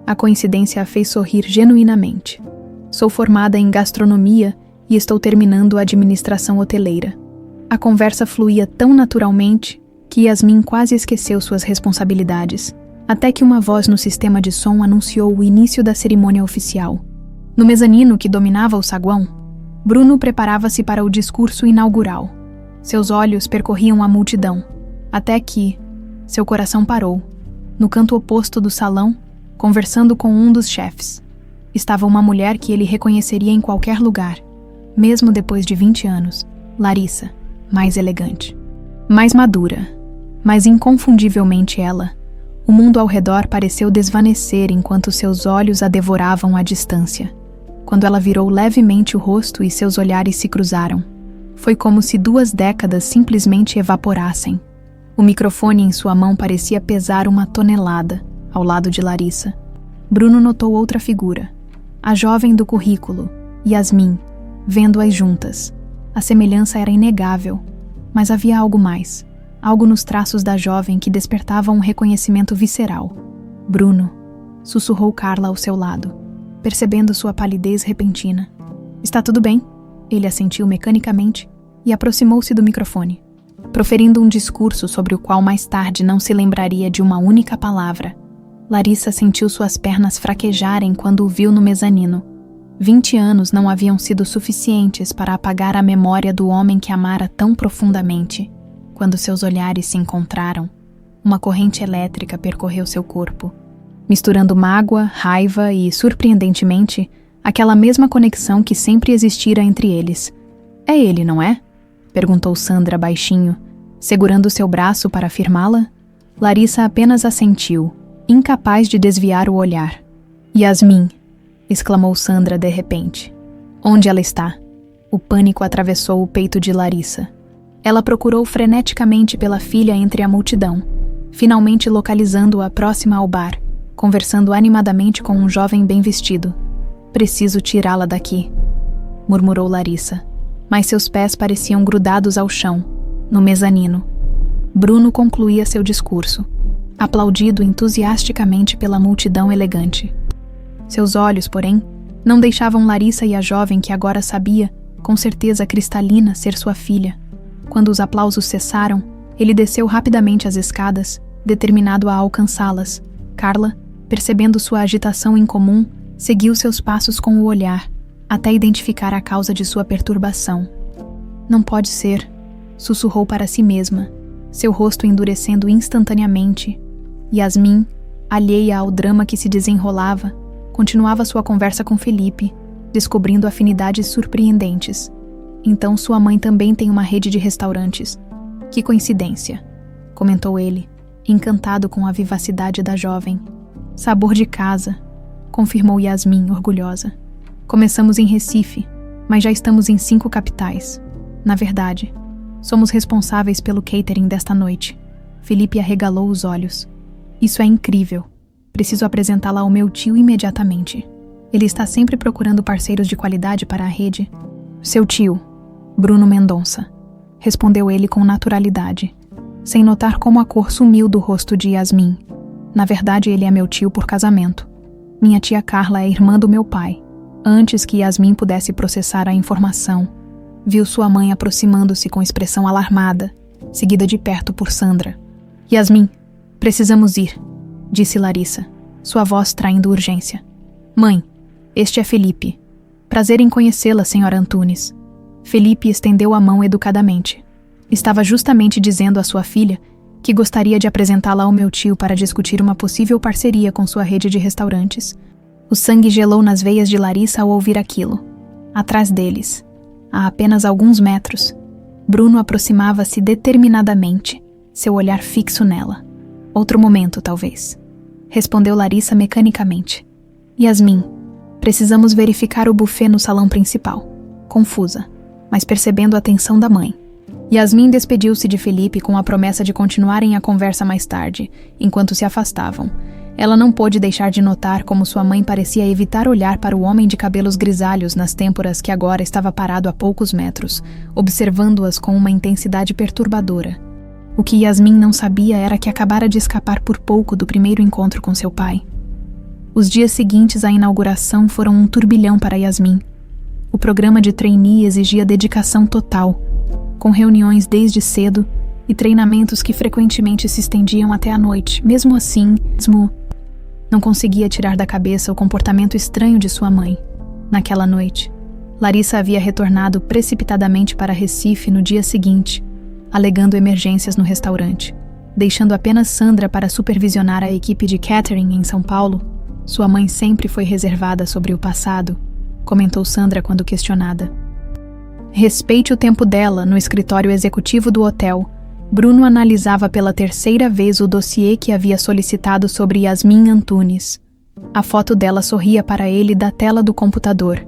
A coincidência a fez sorrir genuinamente. Sou formada em gastronomia e estou terminando a administração hoteleira. A conversa fluía tão naturalmente que Yasmin quase esqueceu suas responsabilidades. até que uma voz no sistema de som anunciou o início da cerimônia oficial. No mezanino que dominava o saguão, Bruno preparava-se para o discurso inaugural. Seus olhos percorriam a multidão, até que seu coração parou. No canto oposto do salão, conversando com um dos chefes, estava uma mulher que ele reconheceria em qualquer lugar, mesmo depois de 20 anos, Larissa, mais elegante, mais madura, mas inconfundivelmente ela. O mundo ao redor pareceu desvanecer enquanto seus olhos a devoravam à distância. Quando ela virou levemente o rosto e seus olhares se cruzaram, foi como se 2 décadas simplesmente evaporassem. O microfone em sua mão parecia pesar 1 tonelada, ao lado de Larissa. Bruno notou outra figura, a jovem do currículo, Yasmin, vendo-as juntas. A semelhança era inegável, mas havia algo mais, algo nos traços da jovem que despertava um reconhecimento visceral. Bruno, sussurrou Carla ao seu lado, percebendo sua palidez repentina. Está tudo bem? Ele assentiu mecanicamente e aproximou-se do microfone, proferindo um discurso sobre o qual mais tarde não se lembraria de uma única palavra. Larissa sentiu suas pernas fraquejarem quando o viu no mezanino. 20 anos não haviam sido suficientes para apagar a memória do homem que amara tão profundamente. Quando seus olhares se encontraram, uma corrente elétrica percorreu seu corpo, misturando mágoa, raiva e, surpreendentemente, aquela mesma conexão que sempre existira entre eles. É ele, não é? Perguntou Sandra baixinho, segurando seu braço para afirmá-la. Larissa apenas assentiu, incapaz de desviar o olhar. Yasmin, exclamou Sandra de repente. Onde ela está? O pânico atravessou o peito de Larissa. Ela procurou freneticamente pela filha entre a multidão, finalmente localizando-a próxima ao bar, conversando animadamente com um jovem bem vestido. Preciso tirá-la daqui, murmurou Larissa, mas seus pés pareciam grudados ao chão, no mezanino. Bruno concluía seu discurso, aplaudido entusiasticamente pela multidão elegante. Seus olhos, porém, não deixavam Larissa e a jovem que agora sabia, com certeza cristalina, ser sua filha. Quando os aplausos cessaram, ele desceu rapidamente as escadas, determinado a alcançá-las. Carla, percebendo sua agitação incomum, seguiu seus passos com o olhar, até identificar a causa de sua perturbação. Não pode ser, sussurrou para si mesma, seu rosto endurecendo instantaneamente. Yasmin, alheia ao drama que se desenrolava, continuava sua conversa com Felipe, descobrindo afinidades surpreendentes. Então sua mãe também tem uma rede de restaurantes. Que coincidência, comentou ele, encantado com a vivacidade da jovem. Sabor de casa, confirmou Yasmin, orgulhosa. Começamos em Recife, mas já estamos em 5 capitais. Na verdade, somos responsáveis pelo catering desta noite. Felipe arregalou os olhos. Isso é incrível. Preciso apresentá-la ao meu tio imediatamente. Ele está sempre procurando parceiros de qualidade para a rede. Seu tio, Bruno Mendonça, respondeu ele com naturalidade, sem notar como a cor sumiu do rosto de Yasmin. Na verdade, ele é meu tio por casamento. Minha tia Carla é irmã do meu pai. Antes que Yasmin pudesse processar a informação, viu sua mãe aproximando-se com expressão alarmada, seguida de perto por Sandra. Yasmin, precisamos ir, disse Larissa, sua voz traindo urgência. Mãe, este é Felipe. Prazer em conhecê-la, senhora Antunes. Felipe estendeu a mão educadamente. Estava justamente dizendo à sua filha que gostaria de apresentá-la ao meu tio para discutir uma possível parceria com sua rede de restaurantes. O sangue gelou nas veias de Larissa ao ouvir aquilo. Atrás deles, a apenas alguns metros, Bruno aproximava-se determinadamente, seu olhar fixo nela. Outro momento, talvez, respondeu Larissa mecanicamente. Yasmin, precisamos verificar o buffet no salão principal. Confusa, mas percebendo a atenção da mãe. Yasmin despediu-se de Felipe com a promessa de continuarem a conversa mais tarde, enquanto se afastavam. Ela não pôde deixar de notar como sua mãe parecia evitar olhar para o homem de cabelos grisalhos nas têmporas que agora estava parado a poucos metros, observando-as com uma intensidade perturbadora. O que Yasmin não sabia era que acabara de escapar por pouco do primeiro encontro com seu pai. Os dias seguintes à inauguração foram um turbilhão para Yasmin. O programa de trainee exigia dedicação total, com reuniões desde cedo, e treinamentos que frequentemente se estendiam até a noite. Mesmo assim, não conseguia tirar da cabeça o comportamento estranho de sua mãe. Naquela noite, Larissa havia retornado precipitadamente para Recife no dia seguinte, alegando emergências no restaurante, deixando apenas Sandra para supervisionar a equipe de catering em São Paulo. Sua mãe sempre foi reservada sobre o passado, comentou Sandra quando questionada. Respeite o tempo dela. No escritório executivo do hotel, Bruno analisava pela terceira vez o dossiê que havia solicitado sobre Yasmin Antunes. A foto dela sorria para ele da tela do computador,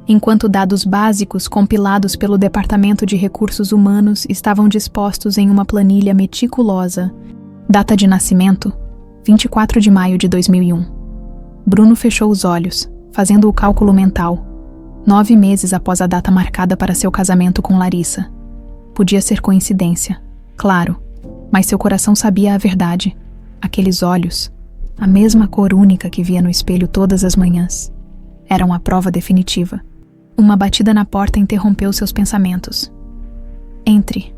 enquanto dados básicos compilados pelo Departamento de Recursos Humanos estavam dispostos em uma planilha meticulosa. Data de nascimento: 24 de maio de 2001. Bruno fechou os olhos, fazendo o cálculo mental. 9 meses após a data marcada para seu casamento com Larissa. Podia ser coincidência, claro, mas seu coração sabia a verdade. Aqueles olhos, a mesma cor única que via no espelho todas as manhãs, eram a prova definitiva. Uma batida na porta interrompeu seus pensamentos. Entre,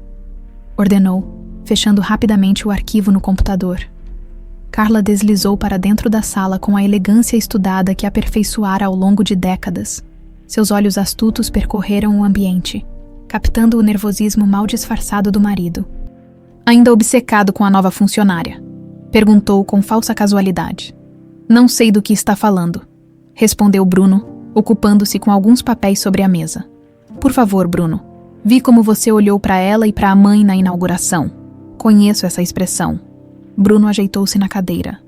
ordenou, fechando rapidamente o arquivo no computador. Carla deslizou para dentro da sala com a elegância estudada que aperfeiçoara ao longo de décadas. Seus olhos astutos percorreram o ambiente, captando o nervosismo mal disfarçado do marido. Ainda obcecado com a nova funcionária, perguntou com falsa casualidade. Não sei do que está falando, respondeu Bruno, ocupando-se com alguns papéis sobre a mesa. Por favor, Bruno, vi como você olhou para ela e para a mãe na inauguração. Conheço essa expressão. Bruno ajeitou-se na cadeira.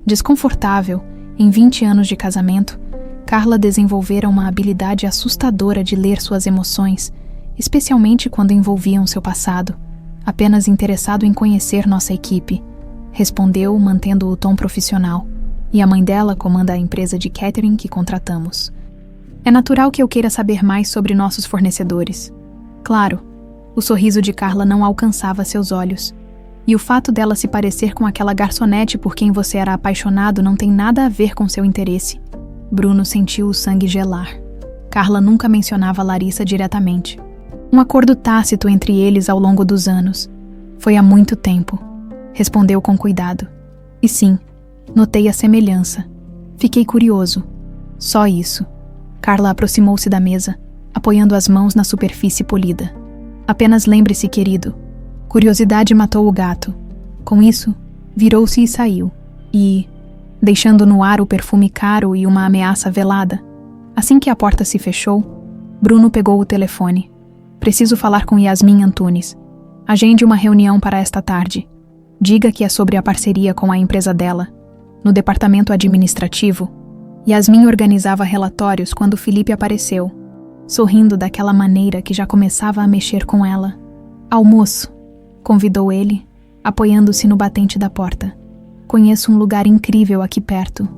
Desconfortável, em 20 anos de casamento, Carla desenvolvera uma habilidade assustadora de ler suas emoções, especialmente quando envolviam seu passado. Apenas interessado em conhecer nossa equipe, respondeu, mantendo o tom profissional. E a mãe dela comanda a empresa de catering que contratamos. É natural que eu queira saber mais sobre nossos fornecedores. Claro, o sorriso de Carla não alcançava seus olhos. E o fato dela se parecer com aquela garçonete por quem você era apaixonado não tem nada a ver com seu interesse. Bruno sentiu o sangue gelar. Carla nunca mencionava Larissa diretamente. Um acordo tácito entre eles ao longo dos anos. Foi há muito tempo. Respondeu com cuidado. E sim, notei a semelhança. Fiquei curioso. Só isso. Carla aproximou-se da mesa, apoiando as mãos na superfície polida. Apenas lembre-se, querido. Curiosidade matou o gato. Com isso, virou-se e saiu. E, deixando no ar o perfume caro e uma ameaça velada, assim que a porta se fechou, Bruno pegou o telefone. Preciso falar com Yasmin Antunes. Agende uma reunião para esta tarde. Diga que é sobre a parceria com a empresa dela. No departamento administrativo, Yasmin organizava relatórios quando Felipe apareceu, sorrindo daquela maneira que já começava a mexer com ela. Almoço, convidou ele, apoiando-se no batente da porta. Conheço um lugar incrível aqui perto.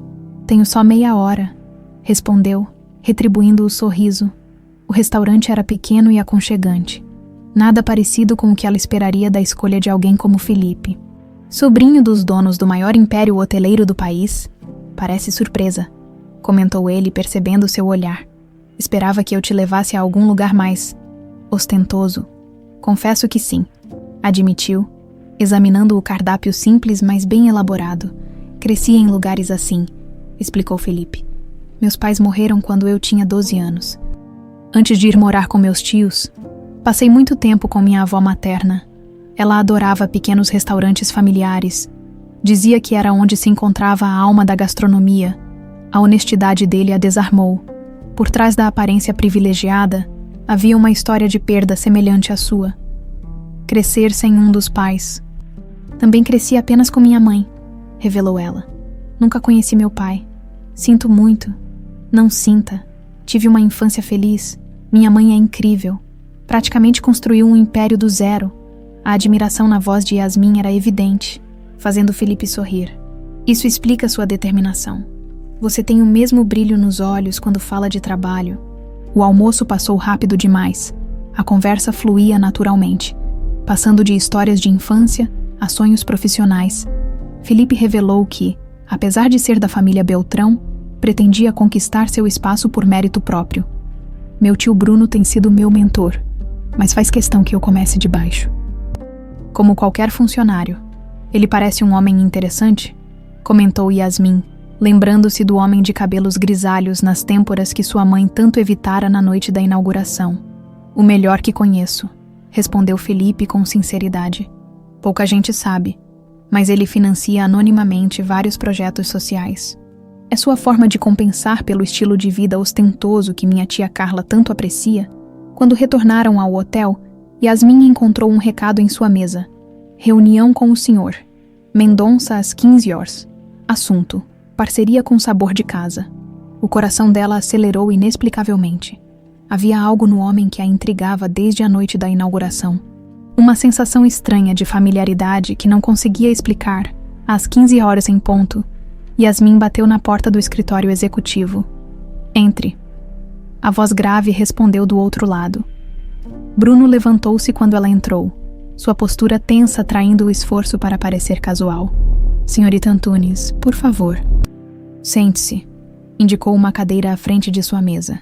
Tenho só meia hora, respondeu, retribuindo o sorriso. O restaurante era pequeno e aconchegante. Nada parecido com o que ela esperaria da escolha de alguém como Felipe. Sobrinho dos donos do maior império hoteleiro do país? Parece surpresa, comentou ele, percebendo seu olhar. Esperava que eu te levasse a algum lugar mais ostentoso. Confesso que sim, admitiu, examinando o cardápio simples, mas bem elaborado. Cresci em lugares assim, explicou Felipe. Meus pais morreram quando eu tinha 12 anos. Antes de ir morar com meus tios, passei muito tempo com minha avó materna. Ela adorava pequenos restaurantes familiares. Dizia que era onde se encontrava a alma da gastronomia. A honestidade dele a desarmou. Por trás da aparência privilegiada, havia uma história de perda semelhante à sua. Crescer sem um dos pais. Também cresci apenas com minha mãe, revelou ela. Nunca conheci meu pai. Sinto muito. Não sinta. Tive uma infância feliz. Minha mãe é incrível. Praticamente construiu um império do zero. A admiração na voz de Yasmin era evidente, fazendo Felipe sorrir. Isso explica sua determinação. Você tem o mesmo brilho nos olhos quando fala de trabalho. O almoço passou rápido demais. A conversa fluía naturalmente, passando de histórias de infância a sonhos profissionais. Felipe revelou que, apesar de ser da família Beltrão, pretendia conquistar seu espaço por mérito próprio. Meu tio Bruno tem sido meu mentor, mas faz questão que eu comece de baixo. Como qualquer funcionário. Ele parece um homem interessante, comentou Yasmin, lembrando-se do homem de cabelos grisalhos nas têmporas que sua mãe tanto evitara na noite da inauguração. O melhor que conheço, respondeu Felipe com sinceridade. Pouca gente sabe, mas ele financia anonimamente vários projetos sociais. É sua forma de compensar pelo estilo de vida ostentoso que minha tia Carla tanto aprecia. Quando retornaram ao hotel, Yasmin encontrou um recado em sua mesa. Reunião com o senhor. Mendonça às 15 horas. Assunto: parceria com sabor de casa. O coração dela acelerou inexplicavelmente. Havia algo no homem que a intrigava desde a noite da inauguração. Uma sensação estranha de familiaridade que não conseguia explicar. Às 15 horas em ponto, Yasmin bateu na porta do escritório executivo. Entre. A voz grave respondeu do outro lado. Bruno levantou-se quando ela entrou, sua postura tensa traindo o esforço para parecer casual. Senhorita Antunes, por favor. Sente-se, indicou uma cadeira à frente de sua mesa.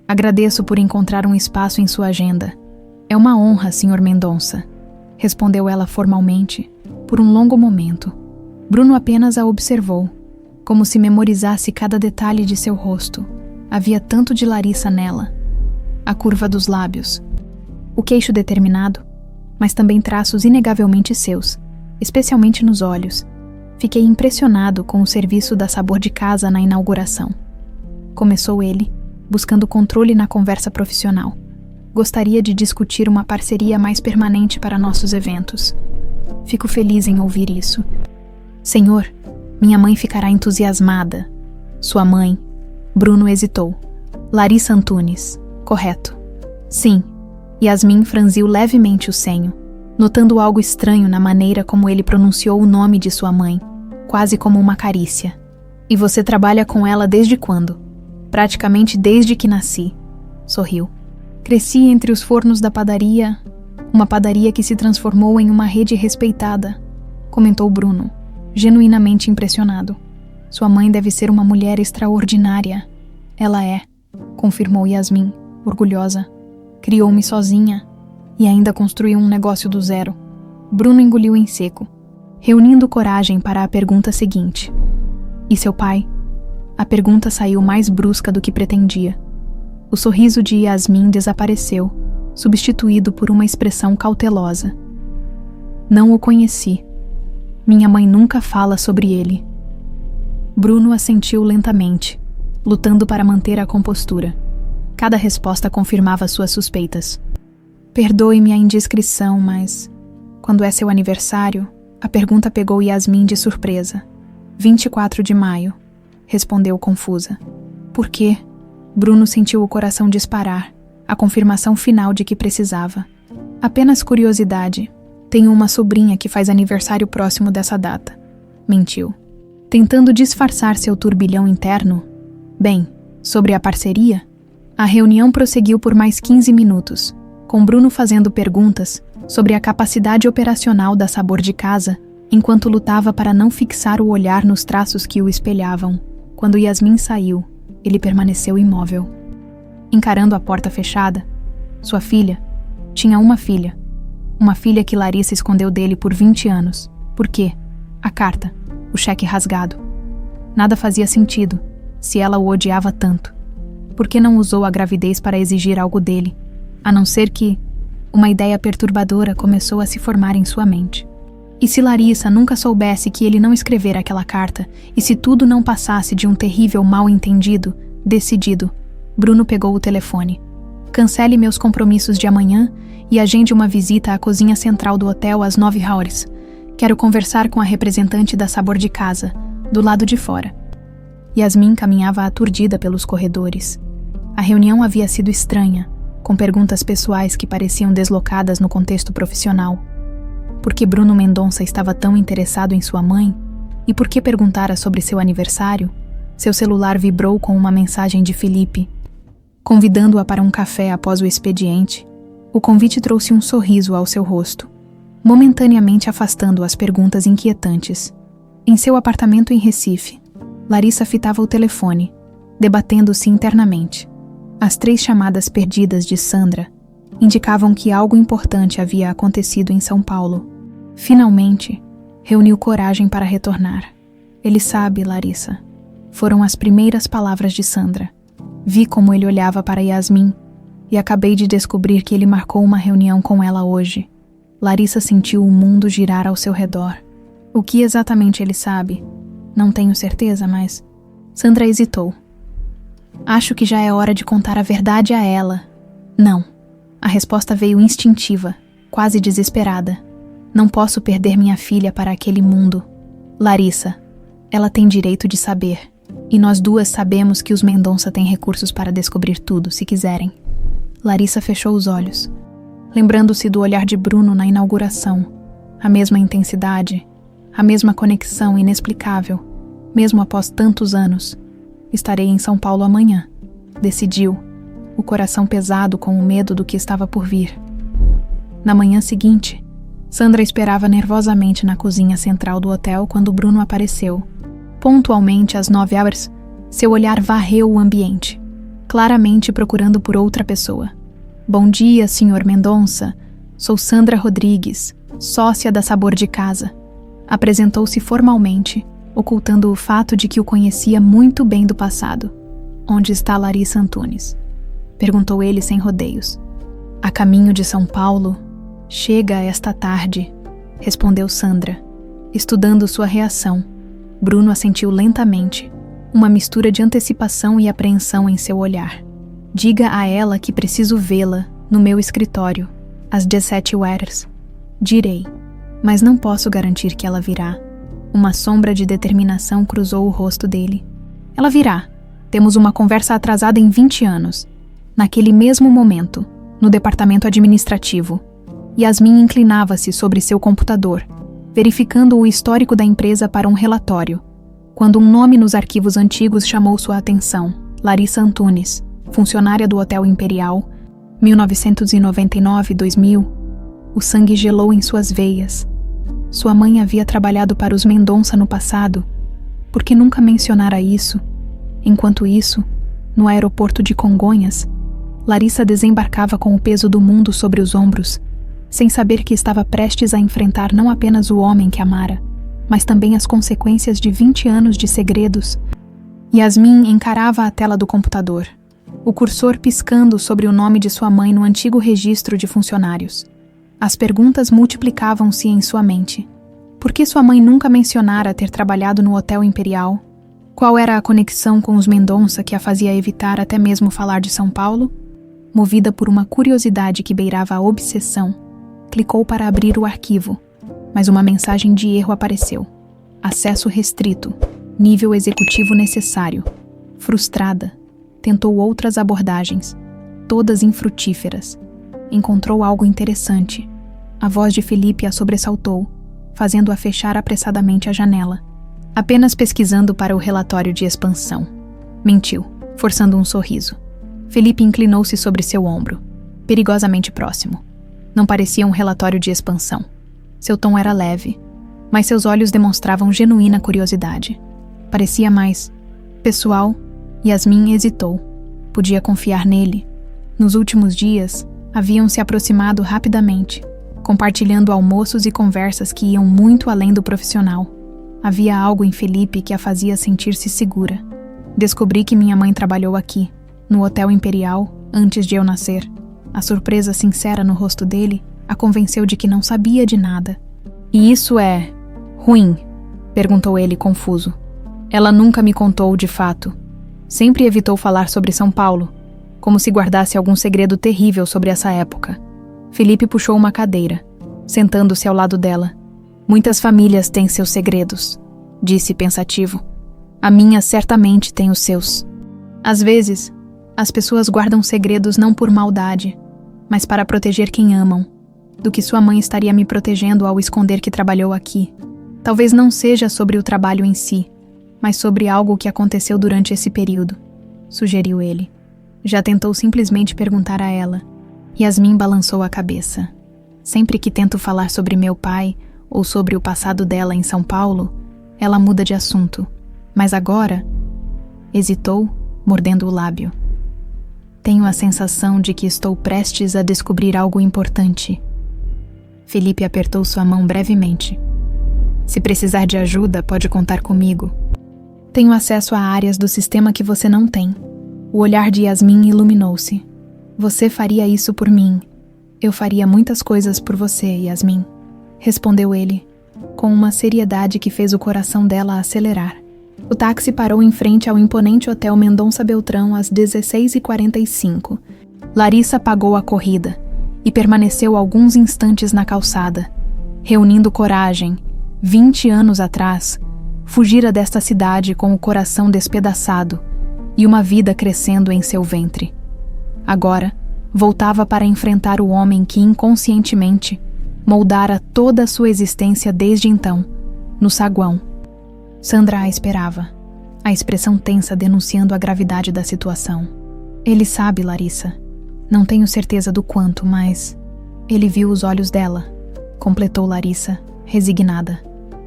Agradeço por encontrar um espaço em sua agenda. É uma honra, Sr. Mendonça, respondeu ela formalmente, por um longo momento. Bruno apenas a observou, como se memorizasse cada detalhe de seu rosto. Havia tanto de Larissa nela. A curva dos lábios, o queixo determinado, mas também traços inegavelmente seus, especialmente nos olhos. Fiquei impressionado com o serviço da Sabor de Casa na inauguração. Começou ele, buscando controle na conversa profissional. Gostaria de discutir uma parceria mais permanente para nossos eventos. Fico feliz em ouvir isso. Senhor, minha mãe ficará entusiasmada. Sua mãe? Bruno hesitou. Larissa Antunes. Correto. Sim. Yasmin franziu levemente o senho, notando algo estranho na maneira como ele pronunciou o nome de sua mãe, quase como uma carícia. E você trabalha com ela desde quando? Praticamente desde que nasci. Sorriu. Cresci entre os fornos da padaria, uma padaria que se transformou em uma rede respeitada, comentou Bruno, genuinamente impressionado. Sua mãe deve ser uma mulher extraordinária. Ela é, confirmou Yasmin, orgulhosa. Criou-me sozinha e ainda construiu um negócio do zero. Bruno engoliu em seco, reunindo coragem para a pergunta seguinte. E seu pai? A pergunta saiu mais brusca do que pretendia. O sorriso de Yasmin desapareceu, substituído por uma expressão cautelosa. Não o conheci. Minha mãe nunca fala sobre ele. Bruno assentiu lentamente, lutando para manter a compostura. Cada resposta confirmava suas suspeitas. Perdoe-me a indiscrição, mas... Quando é seu aniversário? A pergunta pegou Yasmin de surpresa. 24 de maio, respondeu confusa. Por quê? Bruno sentiu o coração disparar, a confirmação final de que precisava. Apenas curiosidade. Tenho uma sobrinha que faz aniversário próximo dessa data. Mentiu. Tentando disfarçar seu turbilhão interno. Bem, sobre a parceria... A reunião prosseguiu por mais 15 minutos, com Bruno fazendo perguntas sobre a capacidade operacional da Sabor de Casa, enquanto lutava para não fixar o olhar nos traços que o espelhavam. Quando Yasmin saiu, ele permaneceu imóvel. Encarando a porta fechada, sua filha tinha uma filha que Larissa escondeu dele por 20 anos. Por quê? A carta, o cheque rasgado. Nada fazia sentido, se ela o odiava tanto. Por que não usou a gravidez para exigir algo dele, a não ser que uma ideia perturbadora começou a se formar em sua mente. E se Larissa nunca soubesse que ele não escrevera aquela carta, e se tudo não passasse de um terrível mal-entendido, decidido, Bruno pegou o telefone. Cancele meus compromissos de amanhã e agende uma visita à cozinha central do hotel às 9 horas. Quero conversar com a representante da Sabor de Casa, do lado de fora. Yasmin caminhava aturdida pelos corredores. A reunião havia sido estranha, com perguntas pessoais que pareciam deslocadas no contexto profissional. Por que Bruno Mendonça estava tão interessado em sua mãe? E por que perguntara sobre seu aniversário? Seu celular vibrou com uma mensagem de Felipe, convidando-a para um café após o expediente. O convite trouxe um sorriso ao seu rosto, momentaneamente afastando as perguntas inquietantes. Em seu apartamento em Recife, Larissa fitava o telefone, debatendo-se internamente. As 3 chamadas perdidas de Sandra indicavam que algo importante havia acontecido em São Paulo. Finalmente, reuniu coragem para retornar. Ele sabe, Larissa. Foram as primeiras palavras de Sandra. Vi como ele olhava para Yasmin e acabei de descobrir que ele marcou uma reunião com ela hoje. Larissa sentiu o mundo girar ao seu redor. O que exatamente ele sabe? Não tenho certeza, mas... Sandra hesitou. Acho que já é hora de contar a verdade a ela. Não. A resposta veio instintiva, quase desesperada. Não posso perder minha filha para aquele mundo. Larissa, ela tem direito de saber. E nós duas sabemos que os Mendonça têm recursos para descobrir tudo, se quiserem. Larissa fechou os olhos, lembrando-se do olhar de Bruno na inauguração. A mesma intensidade, a mesma conexão inexplicável, mesmo após tantos anos. Estarei em São Paulo amanhã, decidiu, o coração pesado com o medo do que estava por vir. Na manhã seguinte, Sandra esperava nervosamente na cozinha central do hotel quando Bruno apareceu. Pontualmente às 9h, seu olhar varreu o ambiente, claramente procurando por outra pessoa. Bom dia, Sr. Mendonça. Sou Sandra Rodrigues, sócia da Sabor de Casa. Apresentou-se formalmente, ocultando o fato de que o conhecia muito bem do passado. Onde está Larissa Antunes? Perguntou ele sem rodeios. A caminho de São Paulo? Chega esta tarde, respondeu Sandra, estudando sua reação. Bruno assentiu lentamente, uma mistura de antecipação e apreensão em seu olhar. Diga a ela que preciso vê-la no meu escritório, às 17h. Direi, mas não posso garantir que ela virá. Uma sombra de determinação cruzou o rosto dele. Ela virá. Temos uma conversa atrasada em 20 anos. Naquele mesmo momento, no departamento administrativo, Yasmin inclinava-se sobre seu computador, verificando o histórico da empresa para um relatório, quando um nome nos arquivos antigos chamou sua atenção: Larissa Antunes, funcionária do Hotel Imperial, 1999-2000. O sangue gelou em suas veias. Sua mãe havia trabalhado para os Mendonça no passado. Por que nunca mencionara isso? Enquanto isso, no aeroporto de Congonhas, Larissa desembarcava com o peso do mundo sobre os ombros, sem saber que estava prestes a enfrentar não apenas o homem que amara, mas também as consequências de 20 anos de segredos. Yasmin encarava a tela do computador, o cursor piscando sobre o nome de sua mãe no antigo registro de funcionários. As perguntas multiplicavam-se em sua mente. Por que sua mãe nunca mencionara ter trabalhado no Hotel Imperial? Qual era a conexão com os Mendonça que a fazia evitar até mesmo falar de São Paulo? Movida por uma curiosidade que beirava a obsessão, clicou para abrir o arquivo, mas uma mensagem de erro apareceu. Acesso restrito, nível executivo necessário. Frustrada, tentou outras abordagens, todas infrutíferas. Encontrou algo interessante. A voz de Felipe a sobressaltou, fazendo-a fechar apressadamente a janela. Apenas pesquisando para o relatório de expansão. Mentiu, forçando um sorriso. Felipe inclinou-se sobre seu ombro, perigosamente próximo. Não parecia um relatório de expansão. Seu tom era leve, mas seus olhos demonstravam genuína curiosidade. Parecia mais pessoal. Yasmin hesitou. Podia confiar nele. Nos últimos dias, haviam se aproximado rapidamente, compartilhando almoços e conversas que iam muito além do profissional. Havia algo em Felipe que a fazia sentir-se segura. Descobri que minha mãe trabalhou aqui, no Hotel Imperial, antes de eu nascer. A surpresa sincera no rosto dele a convenceu de que não sabia de nada. E isso é ruim? Perguntou ele confuso. Ela nunca me contou de fato. Sempre evitou falar sobre São Paulo, como se guardasse algum segredo terrível sobre essa época. Felipe puxou uma cadeira, sentando-se ao lado dela. Muitas famílias têm seus segredos, disse pensativo. A minha certamente tem os seus. Às vezes, as pessoas guardam segredos não por maldade, mas para proteger quem amam. Do que sua mãe estaria me protegendo ao esconder que trabalhou aqui. Talvez não seja sobre o trabalho em si, mas sobre algo que aconteceu durante esse período, sugeriu ele. Já tentou simplesmente perguntar a ela. Yasmin balançou a cabeça. Sempre que tento falar sobre meu pai ou sobre o passado dela em São Paulo, ela muda de assunto. Mas agora... Hesitou, mordendo o lábio. Tenho a sensação de que estou prestes a descobrir algo importante. Felipe apertou sua mão brevemente. Se precisar de ajuda, pode contar comigo. Tenho acesso a áreas do sistema que você não tem. O olhar de Yasmin iluminou-se. Você faria isso por mim. Eu faria muitas coisas por você, Yasmin. Respondeu ele, com uma seriedade que fez o coração dela acelerar. O táxi parou em frente ao imponente Hotel Mendonça Beltrão às 16h45. Larissa pagou a corrida e permaneceu alguns instantes na calçada, reunindo coragem. 20 anos atrás, fugira desta cidade com o coração despedaçado e uma vida crescendo em seu ventre. Agora, voltava para enfrentar o homem que inconscientemente moldara toda a sua existência desde então, no saguão. Sandra a esperava, a expressão tensa denunciando a gravidade da situação. Ele sabe, Larissa. Não tenho certeza do quanto, mas... Ele viu os olhos dela, completou Larissa, resignada.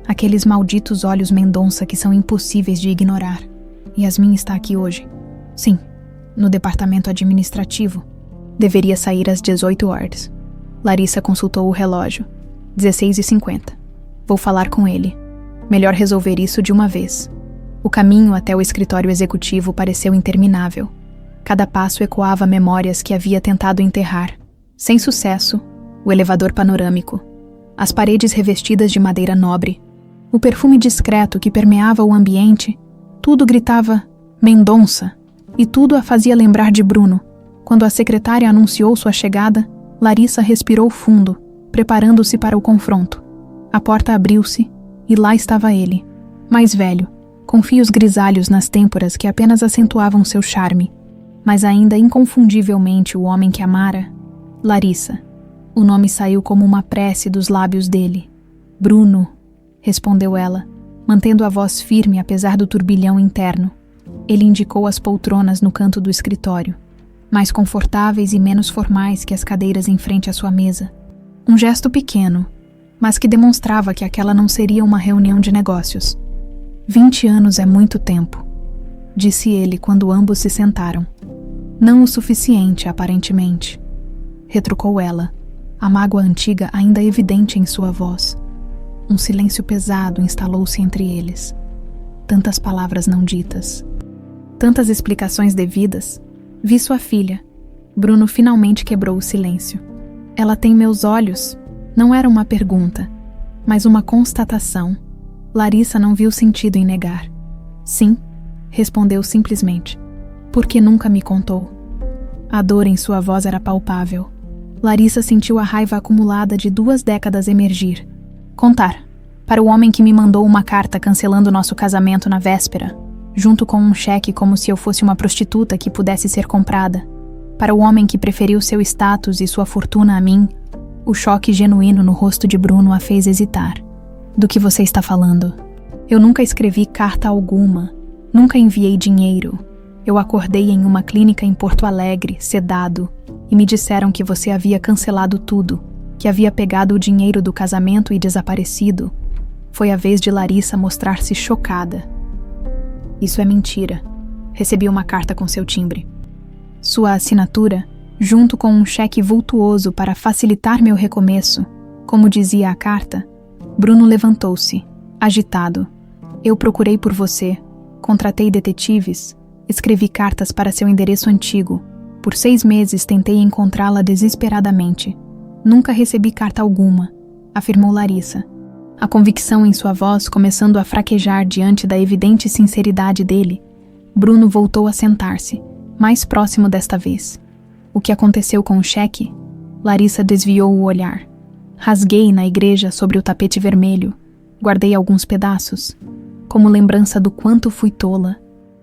Aqueles malditos olhos Mendonça que são impossíveis de ignorar. Yasmin está aqui hoje. Sim, no departamento administrativo. Deveria sair às 18 horas. Larissa consultou o relógio. 16h50. Vou falar com ele. Melhor resolver isso de uma vez. O caminho até o escritório executivo pareceu interminável. Cada passo ecoava memórias que havia tentado enterrar. Sem sucesso, o elevador panorâmico, as paredes revestidas de madeira nobre, o perfume discreto que permeava o ambiente, tudo gritava Mendonça, e tudo a fazia lembrar de Bruno. Quando a secretária anunciou sua chegada, Larissa respirou fundo, preparando-se para o confronto. A porta abriu-se, e lá estava ele, mais velho, com fios grisalhos nas têmporas que apenas acentuavam seu charme, mas ainda inconfundivelmente o homem que amara. Larissa. O nome saiu como uma prece dos lábios dele. Bruno, respondeu ela, mantendo a voz firme apesar do turbilhão interno. Ele indicou as poltronas no canto do escritório, mais confortáveis e menos formais que as cadeiras em frente à sua mesa. Um gesto pequeno, mas que demonstrava que aquela não seria uma reunião de negócios. 20 anos é muito tempo, disse ele quando ambos se sentaram. Não o suficiente, aparentemente, retrucou ela, a mágoa antiga ainda evidente em sua voz. Um silêncio pesado instalou-se entre eles. Tantas palavras não ditas. Tantas explicações devidas. Vi sua filha. Bruno finalmente quebrou o silêncio. Ela tem meus olhos. Não era uma pergunta, mas uma constatação. Larissa não viu sentido em negar. Sim, respondeu simplesmente. Porque nunca me contou. A dor em sua voz era palpável. Larissa sentiu a raiva acumulada de 2 décadas emergir. Contar. Para o homem que me mandou uma carta cancelando nosso casamento na véspera, junto com um cheque como se eu fosse uma prostituta que pudesse ser comprada. Para o homem que preferiu seu status e sua fortuna a mim, o choque genuíno no rosto de Bruno a fez hesitar. Do que você está falando? Eu nunca escrevi carta alguma. Nunca enviei dinheiro. Eu acordei em uma clínica em Porto Alegre, sedado, e me disseram que você havia cancelado tudo, que havia pegado o dinheiro do casamento e desaparecido. Foi a vez de Larissa mostrar-se chocada. Isso é mentira. Recebi uma carta com seu timbre. Sua assinatura, junto com um cheque vultuoso para facilitar meu recomeço, como dizia a carta. Bruno levantou-se, agitado. Eu procurei por você, contratei detetives, escrevi cartas para seu endereço antigo. Por 6 meses tentei encontrá-la desesperadamente. Nunca recebi carta alguma, afirmou Larissa. A convicção em sua voz começando a fraquejar diante da evidente sinceridade dele, Bruno voltou a sentar-se, mais próximo desta vez. O que aconteceu com o cheque? Larissa desviou o olhar. Rasguei na igreja sobre o tapete vermelho. Guardei alguns pedaços, como lembrança do quanto fui tola.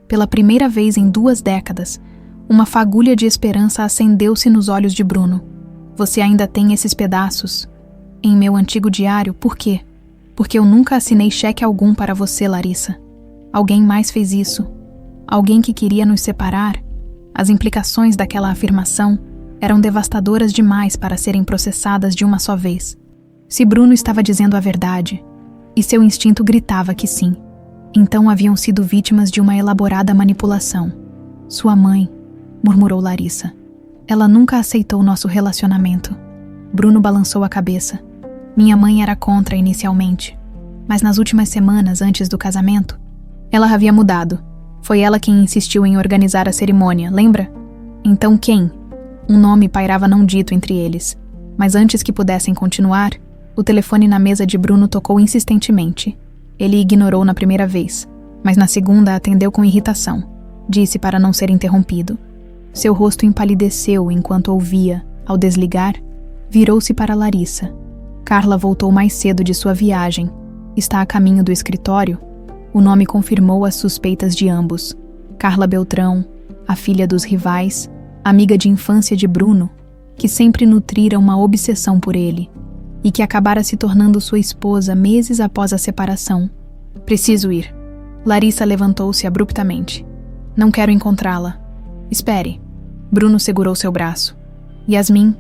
Pela primeira vez em 2 décadas, uma fagulha de esperança acendeu-se nos olhos de Bruno. Você ainda tem esses pedaços? Em meu antigo diário, por quê? Porque eu nunca assinei cheque algum para você, Larissa. Alguém mais fez isso. Alguém que queria nos separar. As implicações daquela afirmação eram devastadoras demais para serem processadas de uma só vez. Se Bruno estava dizendo a verdade, e seu instinto gritava que sim, então haviam sido vítimas de uma elaborada manipulação. Sua mãe, murmurou Larissa. Ela nunca aceitou nosso relacionamento. Bruno balançou a cabeça. Minha mãe era contra inicialmente, mas nas últimas semanas antes do casamento, ela havia mudado. Foi ela quem insistiu em organizar a cerimônia, lembra? Então quem? Um nome pairava não dito entre eles, mas antes que pudessem continuar, o telefone na mesa de Bruno tocou insistentemente. Ele ignorou na primeira vez, mas na segunda atendeu com irritação. Disse para não ser interrompido. Seu rosto empalideceu enquanto ouvia. Ao desligar, virou-se para Larissa. Carla voltou mais cedo de sua viagem. Está a caminho do escritório? O nome confirmou as suspeitas de ambos. Carla Beltrão, a filha dos rivais, amiga de infância de Bruno, que sempre nutrira uma obsessão por ele, e que acabara se tornando sua esposa meses após a separação. Preciso ir. Larissa levantou-se abruptamente. Não quero encontrá-la. Espere. Bruno segurou seu braço. Yasmin,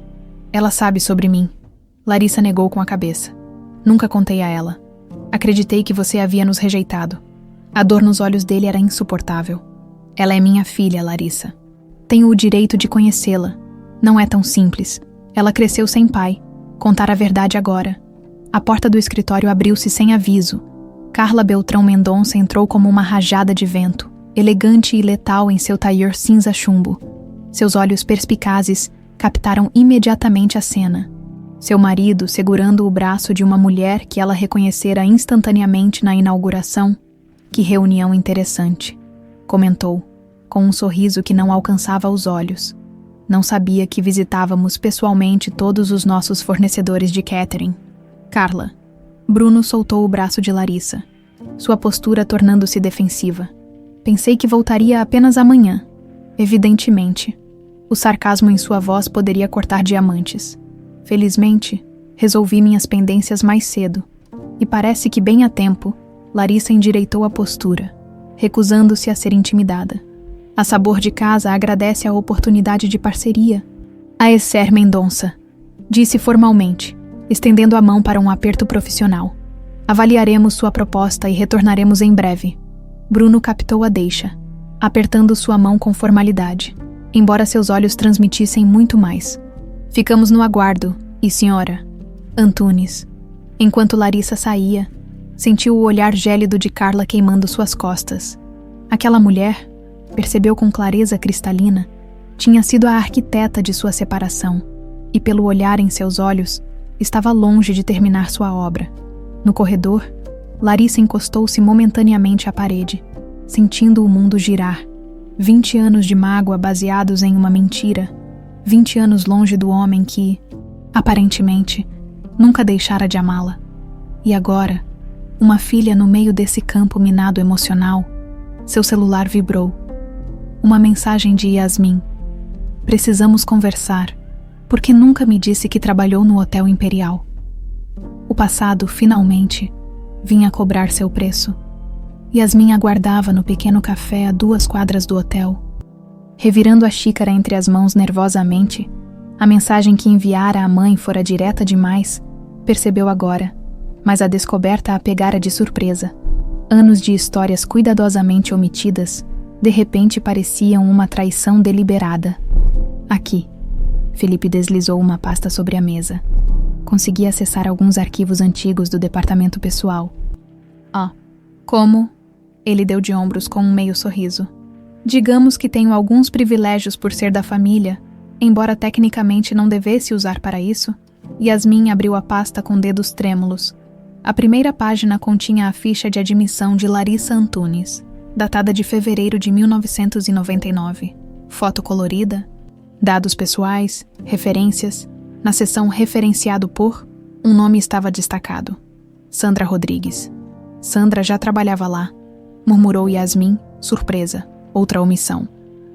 ela sabe sobre mim. Larissa negou com a cabeça. Nunca contei a ela. Acreditei que você havia nos rejeitado. A dor nos olhos dele era insuportável. Ela é minha filha, Larissa. Tenho o direito de conhecê-la. Não é tão simples. Ela cresceu sem pai. Contar a verdade agora. A porta do escritório abriu-se sem aviso. Carla Beltrão Mendonça entrou como uma rajada de vento, elegante e letal em seu tailleur cinza chumbo. Seus olhos perspicazes captaram imediatamente a cena. Seu marido segurando o braço de uma mulher que ela reconhecera instantaneamente na inauguração. Que reunião interessante, comentou, com um sorriso que não alcançava os olhos. Não sabia que visitávamos pessoalmente todos os nossos fornecedores de catering. Carla. Bruno soltou o braço de Larissa, sua postura tornando-se defensiva. Pensei que voltaria apenas amanhã. Evidentemente, o sarcasmo em sua voz poderia cortar diamantes. Felizmente, resolvi minhas pendências mais cedo, e parece que bem a tempo, Larissa endireitou a postura, recusando-se a ser intimidada. A Sabor de Casa agradece a oportunidade de parceria. A Esser Mendonça, disse formalmente, estendendo a mão para um aperto profissional. Avaliaremos sua proposta e retornaremos em breve. Bruno captou a deixa, apertando sua mão com formalidade, embora seus olhos transmitissem muito mais. Ficamos no aguardo, e senhora Antunes. Enquanto Larissa saía, sentiu o olhar gélido de Carla queimando suas costas. Aquela mulher, percebeu com clareza cristalina, tinha sido a arquiteta de sua separação, e pelo olhar em seus olhos, estava longe de terminar sua obra. No corredor, Larissa encostou-se momentaneamente à parede, sentindo o mundo girar. 20 anos de mágoa baseados em uma mentira, 20 anos longe do homem que, aparentemente, nunca deixara de amá-la. E agora, uma filha no meio desse campo minado emocional, seu celular vibrou. Uma mensagem de Yasmin. Precisamos conversar, porque nunca me disse que trabalhou no Hotel Imperial. O passado, finalmente, vinha cobrar seu preço. Yasmin aguardava no pequeno café a 2 quadras do hotel. Revirando a xícara entre as mãos nervosamente, a mensagem que enviara à mãe fora direta demais, percebeu agora, mas a descoberta a pegara de surpresa. Anos de histórias cuidadosamente omitidas, de repente pareciam uma traição deliberada. Aqui. Felipe deslizou uma pasta sobre a mesa. Consegui acessar alguns arquivos antigos do departamento pessoal. Como? Ele deu de ombros com um meio sorriso. Digamos que tenho alguns privilégios por ser da família, embora tecnicamente não devesse usar para isso. Yasmin abriu a pasta com dedos trêmulos. A primeira página continha a ficha de admissão de Larissa Antunes, datada de fevereiro de 1999. Foto colorida, dados pessoais, referências. Na seção referenciado por, um nome estava destacado. Sandra Rodrigues. Sandra já trabalhava lá, murmurou Yasmin, surpresa. Outra omissão.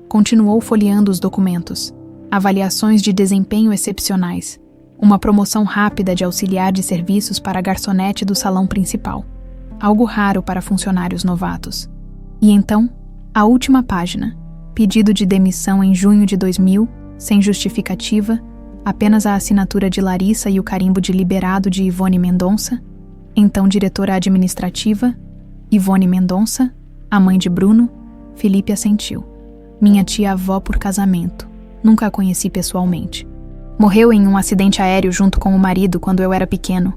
Continuou folheando os documentos. Avaliações de desempenho excepcionais. Uma promoção rápida de auxiliar de serviços para garçonete do salão principal. Algo raro para funcionários novatos. E então, a última página. Pedido de demissão em junho de 2000, sem justificativa, apenas a assinatura de Larissa e o carimbo de liberado de Ivone Mendonça, então diretora administrativa, Ivone Mendonça, a mãe de Bruno. Felipe assentiu. Minha tia-avó por casamento. Nunca a conheci pessoalmente. Morreu em um acidente aéreo junto com o marido quando eu era pequeno.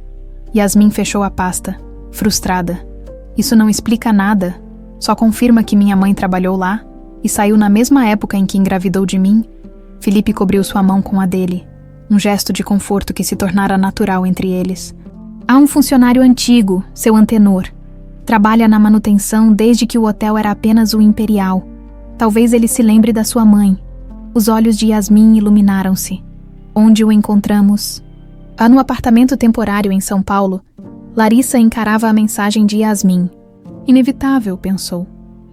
Yasmin fechou a pasta, frustrada. Isso não explica nada. Só confirma que minha mãe trabalhou lá e saiu na mesma época em que engravidou de mim. Felipe cobriu sua mão com a dele, um gesto de conforto que se tornara natural entre eles. Há um funcionário antigo, seu antenor. Trabalha na manutenção desde que o hotel era apenas o Imperial. Talvez ele se lembre da sua mãe. Os olhos de Yasmin iluminaram-se. Onde o encontramos? No apartamento temporário em São Paulo, Larissa encarava a mensagem de Yasmin. Inevitável, pensou.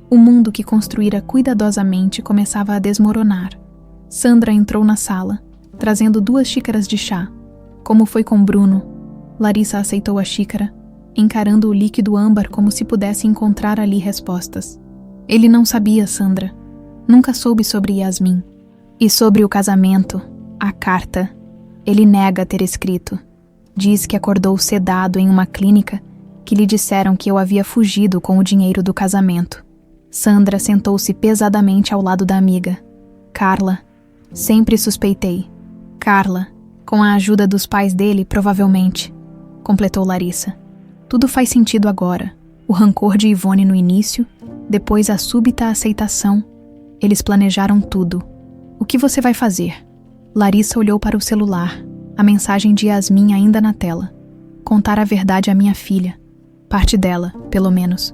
O mundo que construíra cuidadosamente começava a desmoronar. Sandra entrou na sala, trazendo 2 xícaras de chá. Como foi com Bruno? Larissa aceitou a xícara, encarando o líquido âmbar como se pudesse encontrar ali respostas. Ele não sabia, Sandra. Nunca soube sobre Yasmin. E sobre o casamento, a carta. Ele nega ter escrito. Diz que acordou sedado em uma clínica que lhe disseram que eu havia fugido com o dinheiro do casamento. Sandra sentou-se pesadamente ao lado da amiga. Carla. Sempre suspeitei. Carla, com a ajuda dos pais dele, provavelmente, completou Larissa. Tudo faz sentido agora. O rancor de Ivone no início, depois a súbita aceitação. Eles planejaram tudo. O que você vai fazer? Larissa olhou para o celular, a mensagem de Yasmin ainda na tela. Contar a verdade à minha filha. Parte dela, pelo menos.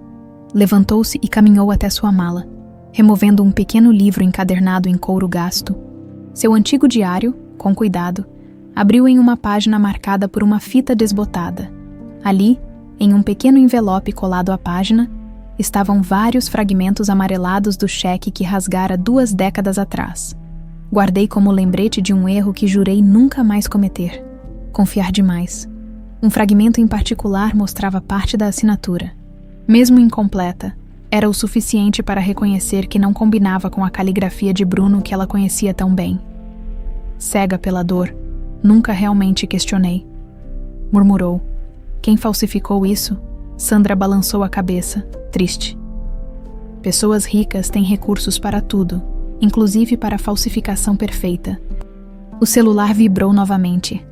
Levantou-se e caminhou até sua mala, removendo um pequeno livro encadernado em couro gasto. Seu antigo diário, com cuidado, abriu em uma página marcada por uma fita desbotada. Ali, em um pequeno envelope colado à página, estavam vários fragmentos amarelados do cheque que rasgara 2 décadas atrás. Guardei como lembrete de um erro que jurei nunca mais cometer. Confiar demais. Um fragmento em particular mostrava parte da assinatura. Mesmo incompleta, era o suficiente para reconhecer que não combinava com a caligrafia de Bruno que ela conhecia tão bem. Cega pela dor, nunca realmente questionei. Murmurou. Quem falsificou isso? Sandra balançou a cabeça, triste. Pessoas ricas têm recursos para tudo, inclusive para a falsificação perfeita. O celular vibrou novamente.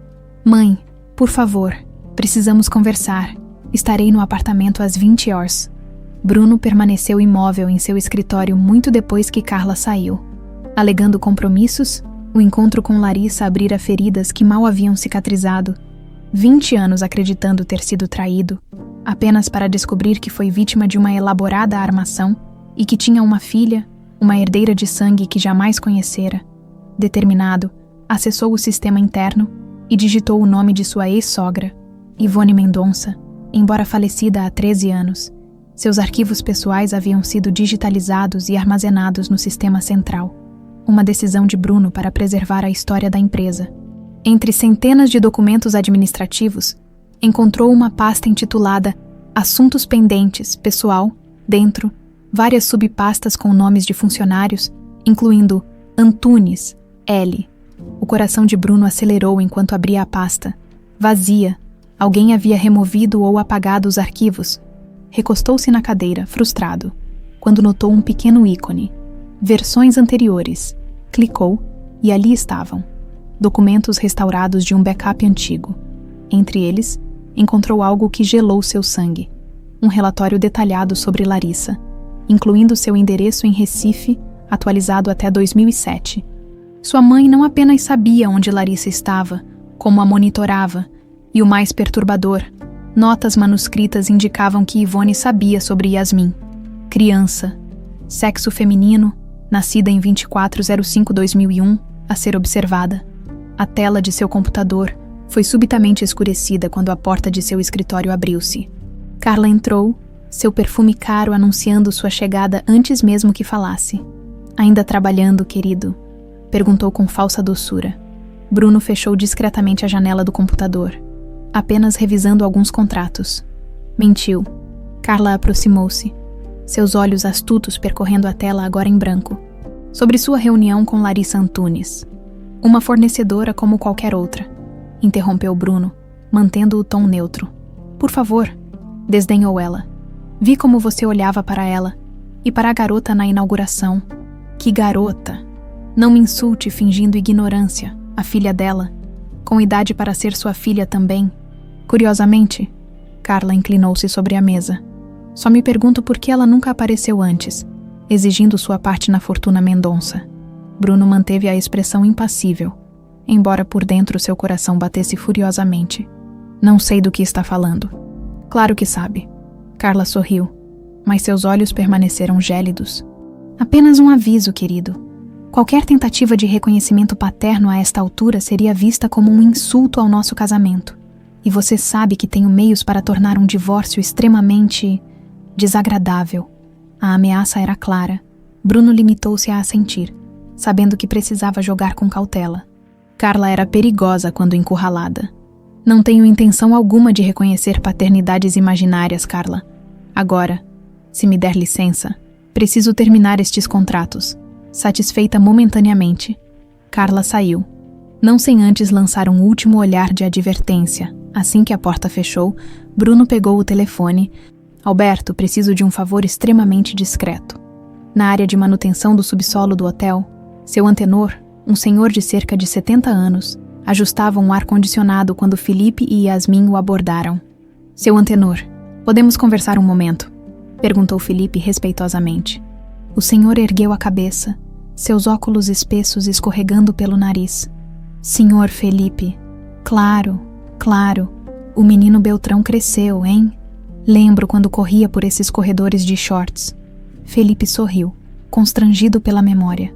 Mãe, por favor, precisamos conversar. Estarei no apartamento às 20 horas. Bruno permaneceu imóvel em seu escritório muito depois que Carla saiu. Alegando compromissos, o encontro com Larissa abrira feridas que mal haviam cicatrizado. 20 anos acreditando ter sido traído, apenas para descobrir que foi vítima de uma elaborada armação e que tinha uma filha, uma herdeira de sangue que jamais conhecera. Determinado, acessou o sistema interno e digitou o nome de sua ex-sogra, Ivone Mendonça, embora falecida há 13 anos. Seus arquivos pessoais haviam sido digitalizados e armazenados no sistema central. Uma decisão de Bruno para preservar a história da empresa. Entre centenas de documentos administrativos, encontrou uma pasta intitulada Assuntos Pendentes, Pessoal, dentro, várias subpastas com nomes de funcionários, incluindo Antunes, L. O coração de Bruno acelerou enquanto abria a pasta. Vazia. Alguém havia removido ou apagado os arquivos. Recostou-se na cadeira, frustrado, quando notou um pequeno ícone. Versões anteriores. Clicou e ali estavam. Documentos restaurados de um backup antigo. Entre eles, encontrou algo que gelou seu sangue. Um relatório detalhado sobre Larissa, incluindo seu endereço em Recife, atualizado até 2007. Sua mãe não apenas sabia onde Larissa estava, como a monitorava, e o mais perturbador, notas manuscritas indicavam que Ivone sabia sobre Yasmin. Criança, sexo feminino, nascida em 24/05/2001, a ser observada. A tela de seu computador foi subitamente escurecida quando a porta de seu escritório abriu-se. Carla entrou, seu perfume caro anunciando sua chegada antes mesmo que falasse. Ainda trabalhando, querido? Perguntou com falsa doçura. Bruno fechou discretamente a janela do computador, apenas revisando alguns contratos. Mentiu. Carla aproximou-se, seus olhos astutos percorrendo a tela agora em branco. Sobre sua reunião com Larissa Antunes. Uma fornecedora como qualquer outra, interrompeu Bruno, mantendo o tom neutro. Por favor, desdenhou ela. Vi como você olhava para ela e para a garota na inauguração. Que garota! Não me insulte fingindo ignorância, a filha dela, com idade para ser sua filha também. Curiosamente, Carla inclinou-se sobre a mesa. Só me pergunto por que ela nunca apareceu antes, exigindo sua parte na fortuna Mendonça. Bruno manteve a expressão impassível, embora por dentro seu coração batesse furiosamente. Não sei do que está falando. Claro que sabe. Carla sorriu, mas seus olhos permaneceram gélidos. Apenas um aviso, querido. Qualquer tentativa de reconhecimento paterno a esta altura seria vista como um insulto ao nosso casamento. E você sabe que tenho meios para tornar um divórcio extremamente desagradável. A ameaça era clara. Bruno limitou-se a assentir, sabendo que precisava jogar com cautela. Carla era perigosa quando encurralada. Não tenho intenção alguma de reconhecer paternidades imaginárias, Carla. Agora, se me der licença, preciso terminar estes contratos. Satisfeita momentaneamente, Carla saiu, não sem antes lançar um último olhar de advertência. Assim que a porta fechou, Bruno pegou o telefone. Alberto, preciso de um favor extremamente discreto. Na área de manutenção do subsolo do hotel, seu antenor, um senhor de cerca de 70 anos, ajustava um ar-condicionado quando Felipe e Yasmin o abordaram. Seu antenor, podemos conversar um momento? Perguntou Felipe respeitosamente. O senhor ergueu a cabeça, seus óculos espessos escorregando pelo nariz. Senhor Felipe, claro, o menino Beltrão cresceu, hein? Lembro quando corria por esses corredores de shorts. Felipe sorriu, constrangido pela memória.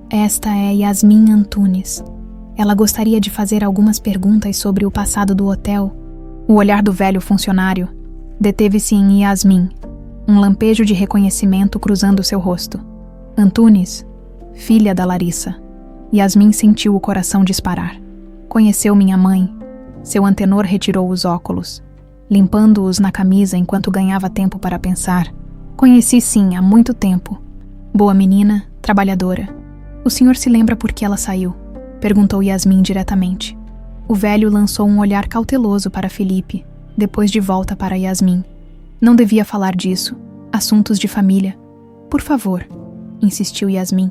Esta é Yasmin Antunes. Ela gostaria de fazer algumas perguntas sobre o passado do hotel. O olhar do velho funcionário deteve-se em Yasmin, um lampejo de reconhecimento cruzando seu rosto. Antunes, filha da Larissa. Yasmin sentiu o coração disparar. Conheceu minha mãe. Seu antenor retirou os óculos, limpando-os na camisa enquanto ganhava tempo para pensar. Conheci sim, há muito tempo. Boa menina, trabalhadora. O senhor se lembra por que ela saiu? Perguntou Yasmin diretamente. O velho lançou um olhar cauteloso para Felipe, depois de volta para Yasmin. Não devia falar disso. Assuntos de família. Por favor, insistiu Yasmin.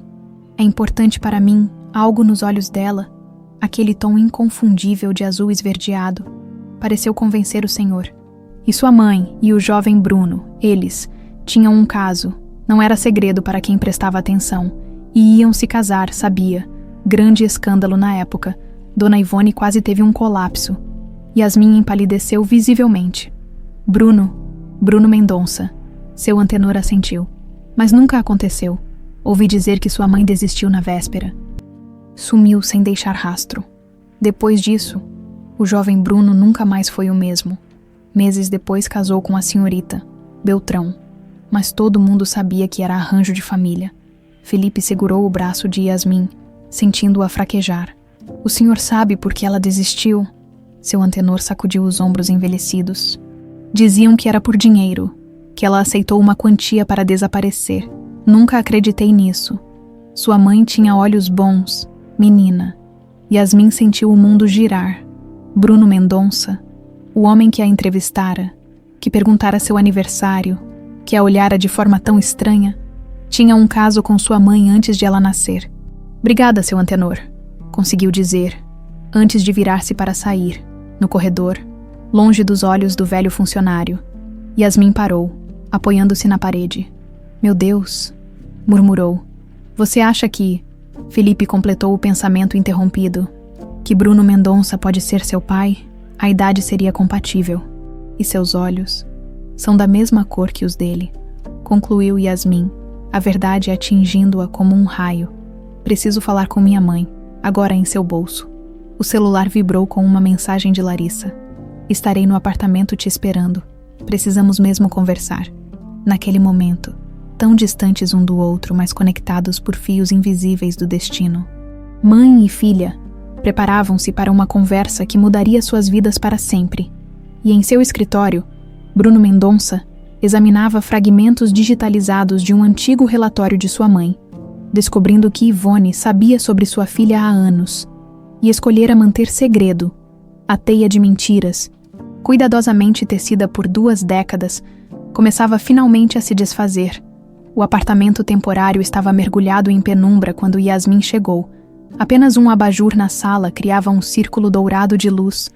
É importante para mim, algo nos olhos dela. Aquele tom inconfundível de azul esverdeado pareceu convencer o senhor. E sua mãe e o jovem Bruno, eles, tinham um caso. Não era segredo para quem prestava atenção. E iam se casar, sabia. Grande escândalo na época. Dona Ivone quase teve um colapso. Yasmin empalideceu visivelmente. Bruno Mendonça. Seu antenor assentiu. Mas nunca aconteceu. Ouvi dizer que sua mãe desistiu na véspera. Sumiu sem deixar rastro. Depois disso, o jovem Bruno nunca mais foi o mesmo. Meses depois casou com a senhorita Beltrão. Mas todo mundo sabia que era arranjo de família. Felipe segurou o braço de Yasmin, sentindo-a fraquejar. O senhor sabe por que ela desistiu? Seu antenor sacudiu os ombros envelhecidos. Diziam que era por dinheiro, que ela aceitou uma quantia para desaparecer. Nunca acreditei nisso. Sua mãe tinha olhos bons, menina. Yasmin sentiu o mundo girar. Bruno Mendonça, o homem que a entrevistara, que perguntara seu aniversário, que a olhara de forma tão estranha, tinha um caso com sua mãe antes de ela nascer. Obrigada, seu antenor, conseguiu dizer, antes de virar-se para sair, no corredor, longe dos olhos do velho funcionário. Yasmin parou, apoiando-se na parede. Meu Deus, murmurou. Você acha que... Felipe completou o pensamento interrompido. Que Bruno Mendonça pode ser seu pai? A idade seria compatível. E seus olhos são da mesma cor que os dele, concluiu Yasmin, a verdade atingindo-a como um raio. Preciso falar com minha mãe, agora em seu bolso. O celular vibrou com uma mensagem de Larissa. Estarei no apartamento te esperando. Precisamos mesmo conversar. Naquele momento, tão distantes um do outro, mas conectados por fios invisíveis do destino. Mãe e filha preparavam-se para uma conversa que mudaria suas vidas para sempre. E em seu escritório, Bruno Mendonça examinava fragmentos digitalizados de um antigo relatório de sua mãe, descobrindo que Ivone sabia sobre sua filha há anos e escolhera manter segredo. A teia de mentiras, cuidadosamente tecida por 2 décadas, começava finalmente a se desfazer. O apartamento temporário estava mergulhado em penumbra quando Yasmin chegou. Apenas um abajur na sala criava um círculo dourado de luz.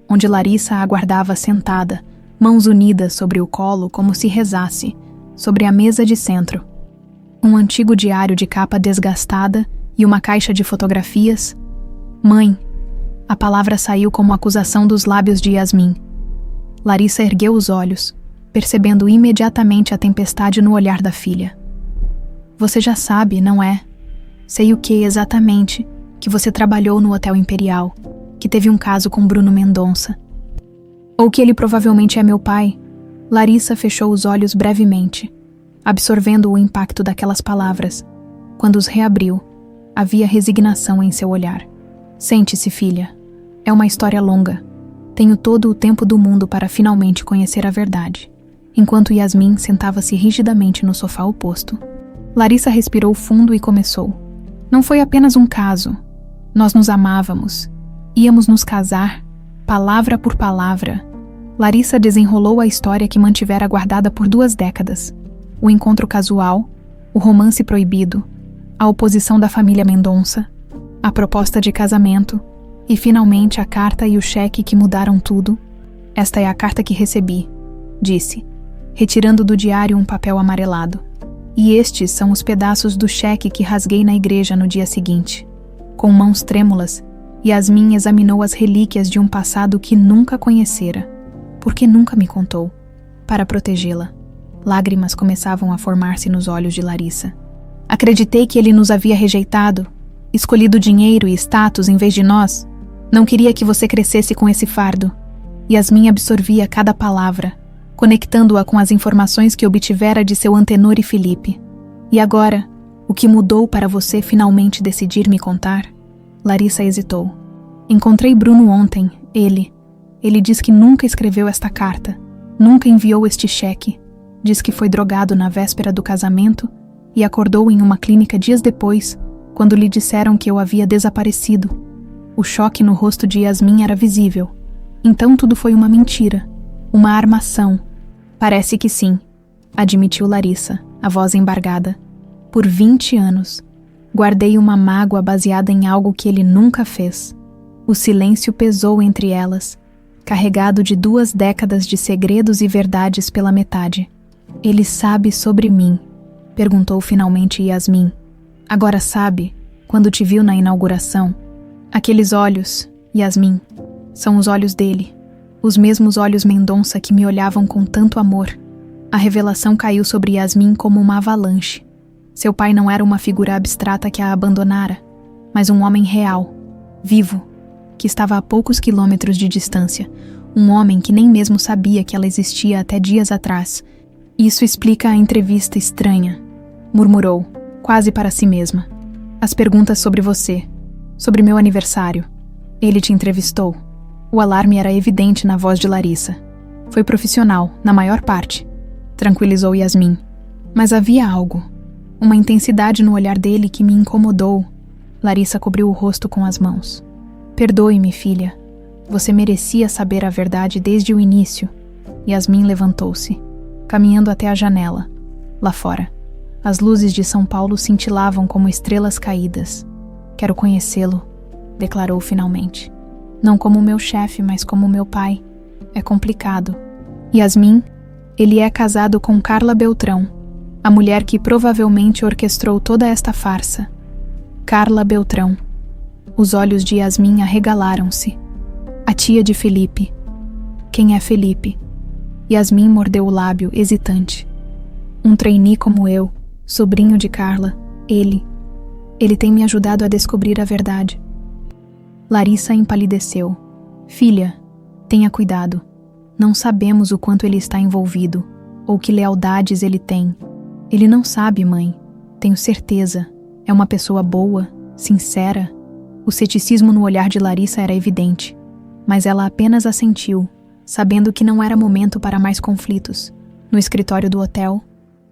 onde Larissa aguardava sentada, mãos unidas sobre o colo como se rezasse, sobre a mesa de centro. Um antigo diário de capa desgastada e uma caixa de fotografias. Mãe. A palavra saiu como acusação dos lábios de Yasmin. Larissa ergueu os olhos, percebendo imediatamente a tempestade no olhar da filha. Você já sabe, não é? Sei o que exatamente, que você trabalhou no Hotel Imperial, que teve um caso com Bruno Mendonça. Ou que ele provavelmente é meu pai. Larissa fechou os olhos brevemente, absorvendo o impacto daquelas palavras. Quando os reabriu, havia resignação em seu olhar. Sente-se, filha. É uma história longa. Tenho todo o tempo do mundo para finalmente conhecer a verdade. Enquanto Yasmin sentava-se rigidamente no sofá oposto, Larissa respirou fundo e começou. Não foi apenas um caso. Nós nos amávamos. Íamos nos casar, palavra por palavra. Larissa desenrolou a história que mantivera guardada por 2 décadas. O encontro casual, o romance proibido, a oposição da família Mendonça, a proposta de casamento e, finalmente, a carta e o cheque que mudaram tudo. Esta é a carta que recebi, disse, retirando do diário um papel amarelado. E estes são os pedaços do cheque que rasguei na igreja no dia seguinte. Com mãos trêmulas, Yasmin examinou as relíquias de um passado que nunca conhecera. Porque nunca me contou. Para protegê-la. Lágrimas começavam a formar-se nos olhos de Larissa. Acreditei que ele nos havia rejeitado, escolhido dinheiro e status em vez de nós. Não queria que você crescesse com esse fardo. Yasmin absorvia cada palavra, conectando-a com as informações que obtivera de seu antenor e Felipe. E agora, o que mudou para você finalmente decidir me contar? Larissa hesitou. Encontrei Bruno ontem, Ele diz que nunca escreveu esta carta, nunca enviou este cheque. Diz que foi drogado na véspera do casamento e acordou em uma clínica dias depois, quando lhe disseram que eu havia desaparecido. O choque no rosto de Yasmin era visível. Então tudo foi uma mentira, uma armação. Parece que sim, admitiu Larissa, a voz embargada. Por 20 anos, guardei uma mágoa baseada em algo que ele nunca fez. O silêncio pesou entre elas, carregado de 2 décadas de segredos e verdades pela metade. Ele sabe sobre mim, perguntou finalmente Yasmin. Agora sabe, quando te viu na inauguração. Aqueles olhos, Yasmin, são os olhos dele. Os mesmos olhos Mendonça que me olhavam com tanto amor. A revelação caiu sobre Yasmin como uma avalanche. Seu pai não era uma figura abstrata que a abandonara, mas um homem real, vivo, que estava a poucos quilômetros de distância. Um homem que nem mesmo sabia que ela existia até dias atrás. Isso explica a entrevista estranha, murmurou, quase para si mesma. As perguntas sobre você, sobre meu aniversário. Ele te entrevistou. O alarme era evidente na voz de Larissa. Foi profissional, na maior parte, tranquilizou Yasmin. Mas havia algo, uma intensidade no olhar dele que me incomodou. Larissa cobriu o rosto com as mãos. Perdoe-me, filha. Você merecia saber a verdade desde o início. Yasmin levantou-se, caminhando até a janela. Lá fora, as luzes de São Paulo cintilavam como estrelas caídas. Quero conhecê-lo, declarou finalmente. Não como meu chefe, mas como meu pai. É complicado. Yasmin, ele é casado com Carla Beltrão, a mulher que provavelmente orquestrou toda esta farsa. Carla Beltrão. Os olhos de Yasmin arregalaram-se. A tia de Felipe. Quem é Felipe? Yasmin mordeu o lábio, hesitante. Um trainee como eu, sobrinho de Carla, ele tem me ajudado a descobrir a verdade. Larissa empalideceu. Filha, tenha cuidado. Não sabemos o quanto ele está envolvido, ou que lealdades ele tem. Ele não sabe, mãe. Tenho certeza. É uma pessoa boa, sincera. O ceticismo no olhar de Larissa era evidente, mas ela apenas assentiu, sabendo que não era momento para mais conflitos. No escritório do hotel,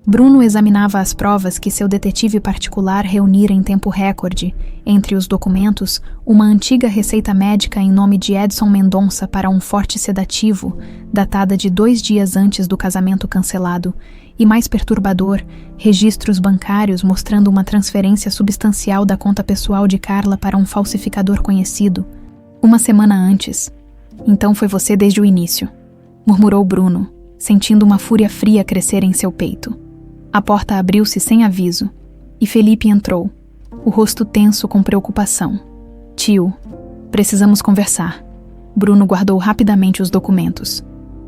Bruno examinava as provas que seu detetive particular reunira em tempo recorde. Entre os documentos, uma antiga receita médica em nome de Edson Mendonça para um forte sedativo, datada de 2 dias antes do casamento cancelado, e mais perturbador, registros bancários mostrando uma transferência substancial da conta pessoal de Carla para um falsificador conhecido. Uma semana antes, Então foi você desde o início, murmurou Bruno, sentindo uma fúria fria crescer em seu peito. A porta abriu-se sem aviso, e Felipe entrou, o rosto tenso com preocupação. Tio, precisamos conversar. Bruno guardou rapidamente os documentos.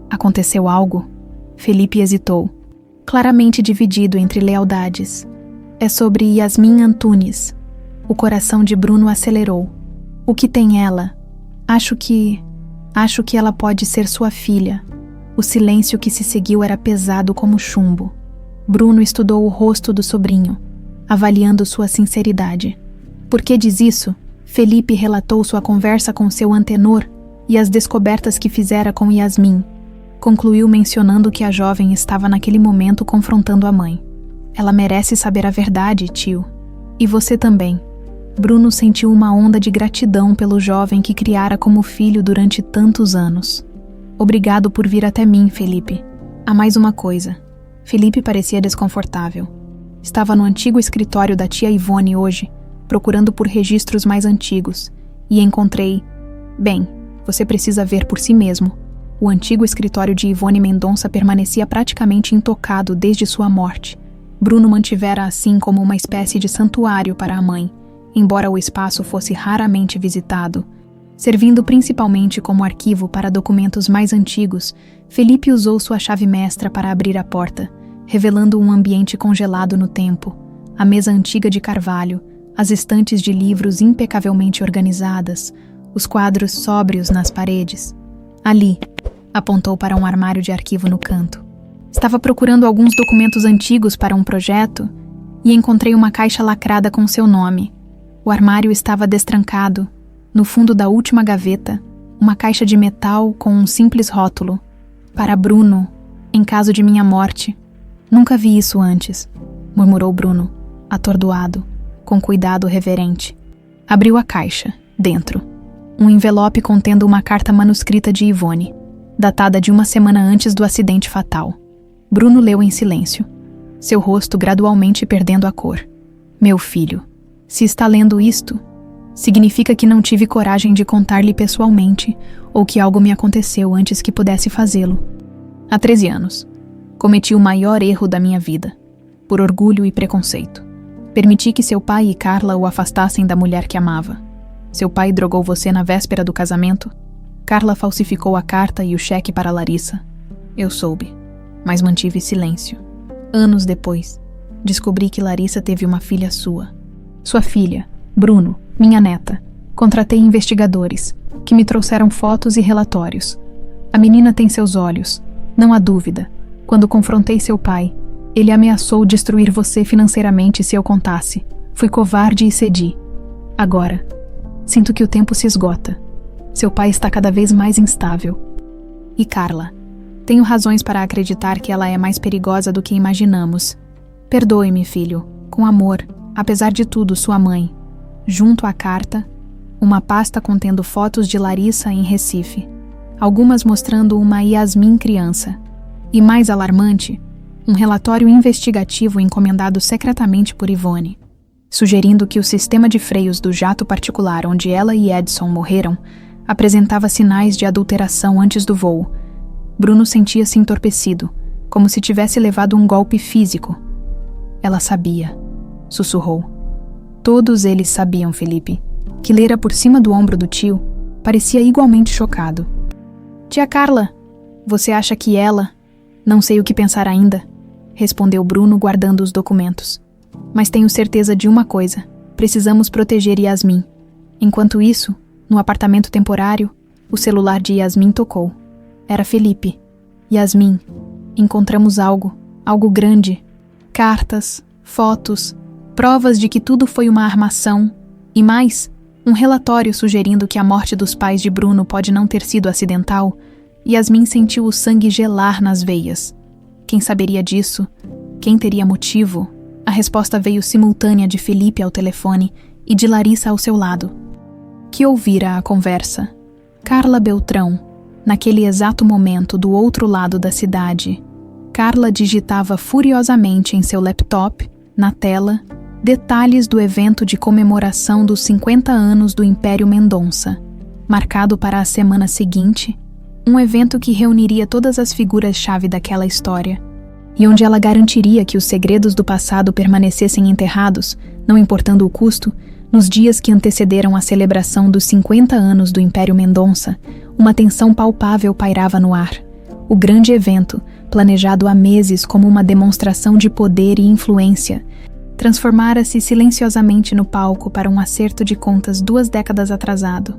Aconteceu algo? Felipe hesitou, claramente dividido entre lealdades. É sobre Yasmin Antunes. O coração de Bruno acelerou. O que tem ela? Acho que ela pode ser sua filha. O silêncio que se seguiu era pesado como chumbo. Bruno estudou o rosto do sobrinho, avaliando sua sinceridade. Por que diz isso? Felipe relatou sua conversa com seu antenor e as descobertas que fizera com Yasmin. Concluiu mencionando que a jovem estava naquele momento confrontando a mãe. Ela merece saber a verdade, tio. E você também. Bruno sentiu uma onda de gratidão pelo jovem que criara como filho durante tantos anos. Obrigado por vir até mim, Felipe. Há mais uma coisa. Felipe parecia desconfortável. Estava no antigo escritório da tia Ivone hoje, procurando por registros mais antigos, e encontrei... Bem, você precisa ver por si mesmo. O antigo escritório de Ivone Mendonça permanecia praticamente intocado desde sua morte. Bruno mantivera assim como uma espécie de santuário para a mãe, embora o espaço fosse raramente visitado. Servindo principalmente como arquivo para documentos mais antigos, Felipe usou sua chave mestra para abrir a porta, revelando um ambiente congelado no tempo, a mesa antiga de carvalho, as estantes de livros impecavelmente organizadas, os quadros sóbrios nas paredes. Ali, apontou para um armário de arquivo no canto. Estava procurando alguns documentos antigos para um projeto e encontrei uma caixa lacrada com seu nome. O armário estava destrancado. No fundo da última gaveta, uma caixa de metal com um simples rótulo. Para Bruno, em caso de minha morte. Nunca vi isso antes, murmurou Bruno, atordoado, com cuidado reverente. Abriu a caixa, dentro. Um envelope contendo uma carta manuscrita de Ivone, datada de uma semana antes do acidente fatal. Bruno leu em silêncio, seu rosto gradualmente perdendo a cor. Meu filho, se está lendo isto, significa que não tive coragem de contar-lhe pessoalmente ou que algo me aconteceu antes que pudesse fazê-lo. Há 13 anos, cometi o maior erro da minha vida, por orgulho e preconceito. Permiti que seu pai e Carla o afastassem da mulher que amava. Seu pai drogou você na véspera do casamento? Carla falsificou a carta e o cheque para Larissa. Eu soube, mas mantive silêncio. Anos depois, descobri que Larissa teve uma filha sua. Sua filha, Bruno, minha neta. Contratei investigadores, que me trouxeram fotos e relatórios. A menina tem seus olhos, não há dúvida. Quando confrontei seu pai, ele ameaçou destruir você financeiramente se eu contasse. Fui covarde e cedi. Agora, sinto que o tempo se esgota. Seu pai está cada vez mais instável. E Carla? Tenho razões para acreditar que ela é mais perigosa do que imaginamos. Perdoe-me, filho. Com amor, apesar de tudo, sua mãe. Junto à carta, uma pasta contendo fotos de Larissa em Recife. Algumas mostrando uma Yasmin criança. E mais alarmante, um relatório investigativo encomendado secretamente por Ivone, sugerindo que o sistema de freios do jato particular onde ela e Edson morreram apresentava sinais de adulteração antes do voo. Bruno sentia-se entorpecido, como se tivesse levado um golpe físico. Ela sabia, sussurrou. Todos eles sabiam, Felipe, que lera por cima do ombro do tio parecia igualmente chocado. Tia Carla, você acha que ela... Não sei o que pensar ainda, respondeu Bruno guardando os documentos. Mas tenho certeza de uma coisa, precisamos proteger Yasmin. Enquanto isso, no apartamento temporário, o celular de Yasmin tocou. Era Felipe. Yasmin, encontramos algo grande. Cartas, fotos, provas de que tudo foi uma armação e mais, um relatório sugerindo que a morte dos pais de Bruno pode não ter sido acidental. Yasmin sentiu o sangue gelar nas veias. Quem saberia disso? Quem teria motivo? A resposta veio simultânea de Felipe ao telefone e de Larissa ao seu lado. Que ouvira a conversa. Carla Beltrão, naquele exato momento do outro lado da cidade. Carla digitava furiosamente em seu laptop, na tela, detalhes do evento de comemoração dos 50 anos do Império Mendonça. marcado para a semana seguinte, um evento que reuniria todas as figuras-chave daquela história, e onde ela garantiria que os segredos do passado permanecessem enterrados, não importando o custo. Nos dias que antecederam a celebração dos 50 anos do Império Mendonça, uma tensão palpável pairava no ar. O grande evento, planejado há meses como uma demonstração de poder e influência, transformara-se silenciosamente no palco para um acerto de contas 2 décadas atrasado.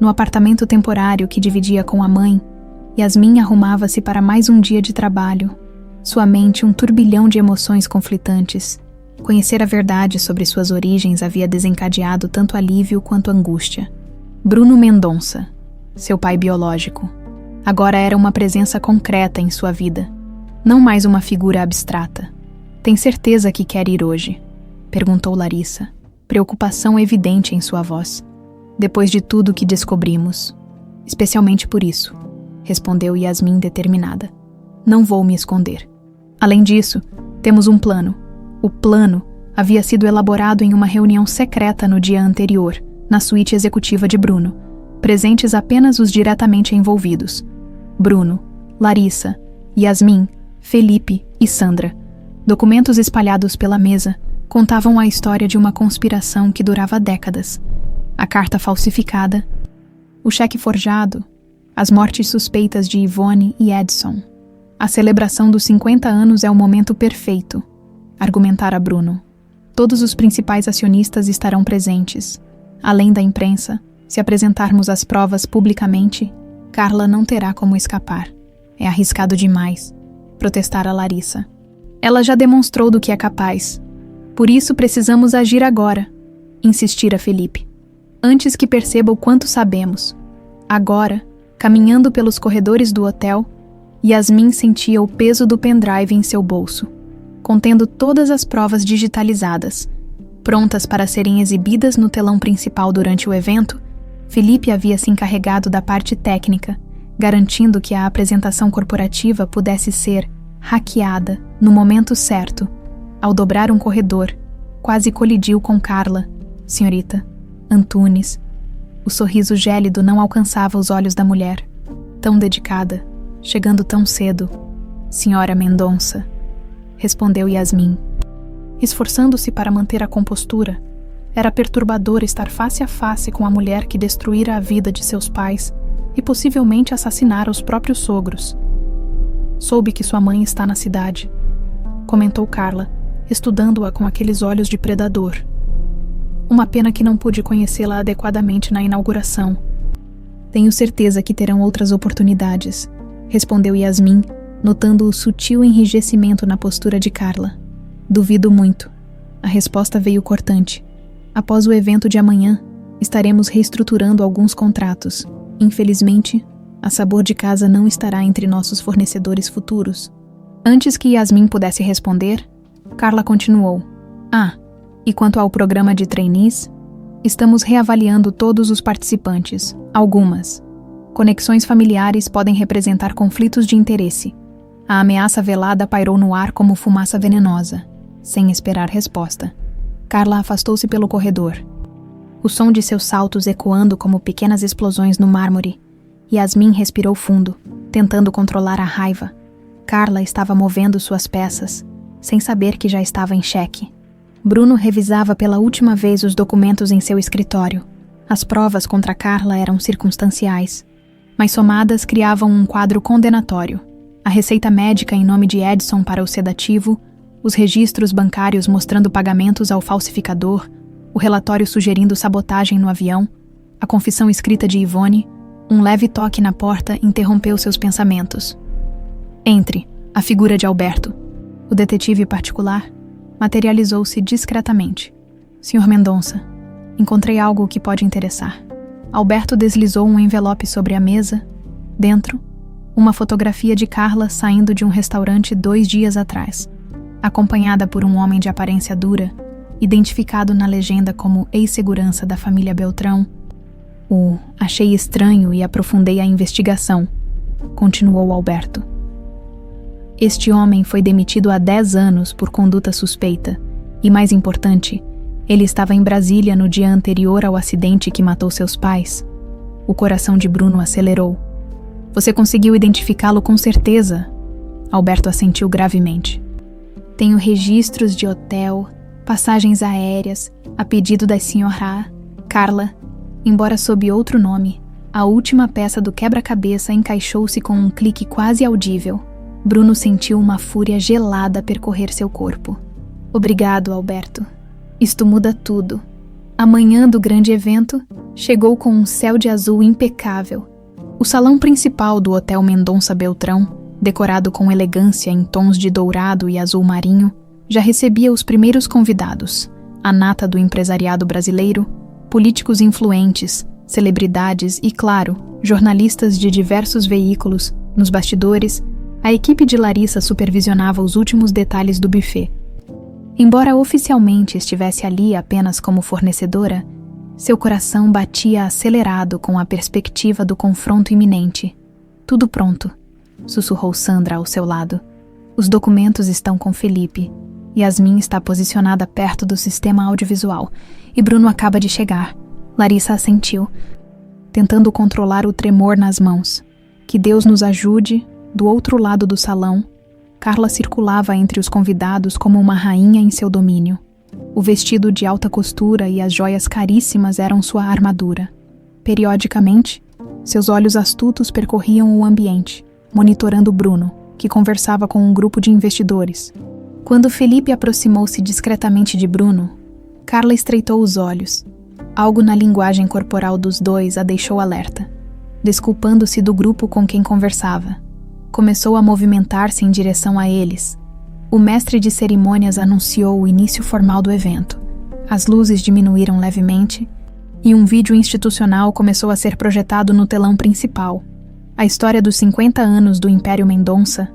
No apartamento temporário que dividia com a mãe, Yasmin arrumava-se para mais um dia de trabalho, sua mente um turbilhão de emoções conflitantes. Conhecer a verdade sobre suas origens havia desencadeado tanto alívio quanto angústia. Bruno Mendonça, seu pai biológico, agora era uma presença concreta em sua vida, não mais uma figura abstrata. Tem certeza que quer ir hoje? Perguntou Larissa, preocupação evidente em sua voz. Depois de tudo que descobrimos. Especialmente por isso, respondeu Yasmin determinada. Não vou me esconder. Além disso, temos um plano. O plano havia sido elaborado em uma reunião secreta no dia anterior, na suíte executiva de Bruno, presentes apenas os diretamente envolvidos. Bruno, Larissa, Yasmin, Felipe e Sandra. Documentos espalhados pela mesa contavam a história de uma conspiração que durava décadas. A carta falsificada, o cheque forjado, as mortes suspeitas de Yvonne e Edson. A celebração dos 50 anos é o momento perfeito, argumentara Bruno. Todos os principais acionistas estarão presentes. Além da imprensa, se apresentarmos as provas publicamente, Carla não terá como escapar. É arriscado demais, protestara Larissa. Ela já demonstrou do que é capaz. Por isso precisamos agir agora, insistira Felipe. Antes que perceba o quanto sabemos. Agora, caminhando pelos corredores do hotel, Yasmin sentia o peso do pendrive em seu bolso, contendo todas as provas digitalizadas. Prontas para serem exibidas no telão principal durante o evento, Felipe havia se encarregado da parte técnica, garantindo que a apresentação corporativa pudesse ser hackeada no momento certo. Ao dobrar um corredor, quase colidiu com Carla, senhorita Antunes. O sorriso gélido não alcançava os olhos da mulher. Tão dedicada, chegando tão cedo. Senhora Mendonça, respondeu Yasmin, esforçando-se para manter a compostura. Era perturbador estar face a face com a mulher que destruíra a vida de seus pais e possivelmente assassinara os próprios sogros. Soube que sua mãe está na cidade, comentou Carla, estudando-a com aqueles olhos de predador. Uma pena que não pude conhecê-la adequadamente na inauguração. Tenho certeza que terão outras oportunidades, respondeu Yasmin, notando o sutil enrijecimento na postura de Carla. Duvido muito. A resposta veio cortante. Após o evento de amanhã, estaremos reestruturando alguns contratos. Infelizmente, a Sabor de Casa não estará entre nossos fornecedores futuros. Antes que Yasmin pudesse responder, Carla continuou. E quanto ao programa de trainees, estamos reavaliando todos os participantes. Algumas conexões familiares podem representar conflitos de interesse. A ameaça velada pairou no ar como fumaça venenosa. Sem esperar resposta, Carla afastou-se pelo corredor. O som de seus saltos ecoando como pequenas explosões no mármore. Yasmin respirou fundo, tentando controlar a raiva. Carla estava movendo suas peças, sem saber que já estava em xeque. Bruno revisava pela última vez os documentos em seu escritório. As provas contra Carla eram circunstanciais, mas somadas criavam um quadro condenatório. A receita médica em nome de Edson para o sedativo, os registros bancários mostrando pagamentos ao falsificador, o relatório sugerindo sabotagem no avião, a confissão escrita de Yvonne. Um leve toque na porta interrompeu seus pensamentos. Entre, a figura de Alberto. O detetive particular materializou-se discretamente. Senhor Mendonça, encontrei algo que pode interessar. Alberto deslizou um envelope sobre a mesa. Dentro, uma fotografia de Carla saindo de um restaurante 2 dias atrás, acompanhada por um homem de aparência dura, identificado na legenda como ex-segurança da família Beltrão. Achei estranho e aprofundei a investigação, continuou Alberto. Este homem foi demitido há 10 anos por conduta suspeita e, mais importante, ele estava em Brasília no dia anterior ao acidente que matou seus pais. O coração de Bruno acelerou. Você conseguiu identificá-lo com certeza? Alberto assentiu gravemente. Tenho registros de hotel, passagens aéreas, a pedido da senhora Carla. Embora sob outro nome, a última peça do quebra-cabeça encaixou-se com um clique quase audível. Bruno sentiu uma fúria gelada percorrer seu corpo. Obrigado, Alberto. Isto muda tudo. A manhã do grande evento chegou com um céu de azul impecável. O salão principal do Hotel Mendonça Beltrão, decorado com elegância em tons de dourado e azul marinho, já recebia os primeiros convidados, a nata do empresariado brasileiro, políticos influentes, celebridades e, claro, jornalistas de diversos veículos. Nos bastidores, a equipe de Larissa supervisionava os últimos detalhes do buffet. Embora oficialmente estivesse ali apenas como fornecedora, seu coração batia acelerado com a perspectiva do confronto iminente. Tudo pronto, sussurrou Sandra ao seu lado. Os documentos estão com Felipe. Yasmin está posicionada perto do sistema audiovisual e Bruno acaba de chegar. Larissa assentiu, tentando controlar o tremor nas mãos. Que Deus nos ajude. Do outro lado do salão, Carla circulava entre os convidados como uma rainha em seu domínio. O vestido de alta costura e as joias caríssimas eram sua armadura. Periodicamente, seus olhos astutos percorriam o ambiente, monitorando Bruno, que conversava com um grupo de investidores. Quando Felipe aproximou-se discretamente de Bruno, Carla estreitou os olhos. Algo na linguagem corporal dos dois a deixou alerta. Desculpando-se do grupo com quem conversava, começou a movimentar-se em direção a eles. O mestre de cerimônias anunciou o início formal do evento. As luzes diminuíram levemente e um vídeo institucional começou a ser projetado no telão principal. A história dos 50 anos do Império Mendonça,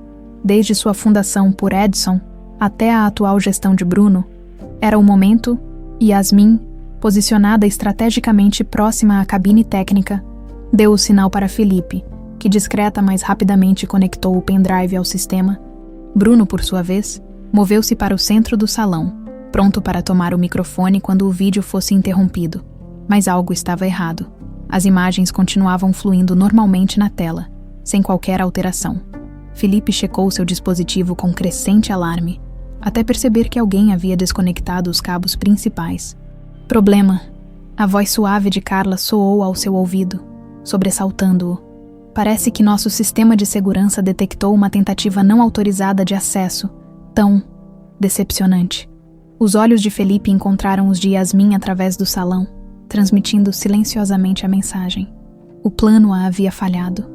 desde sua fundação por Edson até a atual gestão de Bruno, era o momento. E Yasmin, posicionada estrategicamente próxima à cabine técnica, deu o sinal para Felipe, que discreta mas rapidamente conectou o pendrive ao sistema. Bruno, por sua vez, moveu-se para o centro do salão, pronto para tomar o microfone quando o vídeo fosse interrompido. Mas algo estava errado. As imagens continuavam fluindo normalmente na tela, sem qualquer alteração. Felipe checou seu dispositivo com crescente alarme, até perceber que alguém havia desconectado os cabos principais. Problema. A voz suave de Carla soou ao seu ouvido, sobressaltando-o. Parece que nosso sistema de segurança detectou uma tentativa não autorizada de acesso. Tão decepcionante. Os olhos de Felipe encontraram os de Yasmin através do salão, transmitindo silenciosamente a mensagem. O plano a havia falhado.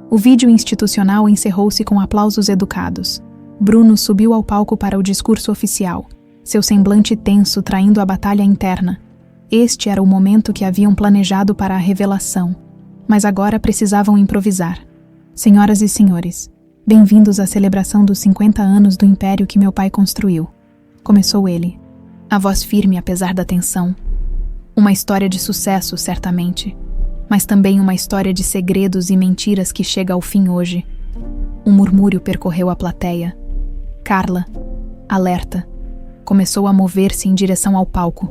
O vídeo institucional encerrou-se com aplausos educados. Bruno subiu ao palco para o discurso oficial, seu semblante tenso traindo a batalha interna. Este era o momento que haviam planejado para a revelação, mas agora precisavam improvisar. Senhoras e senhores, bem-vindos à celebração dos 50 anos do império que meu pai construiu. Começou ele, a voz firme apesar da tensão. Uma história de sucesso, certamente, mas também uma história de segredos e mentiras que chega ao fim hoje. Um murmúrio percorreu a plateia. Carla, alerta, começou a mover-se em direção ao palco.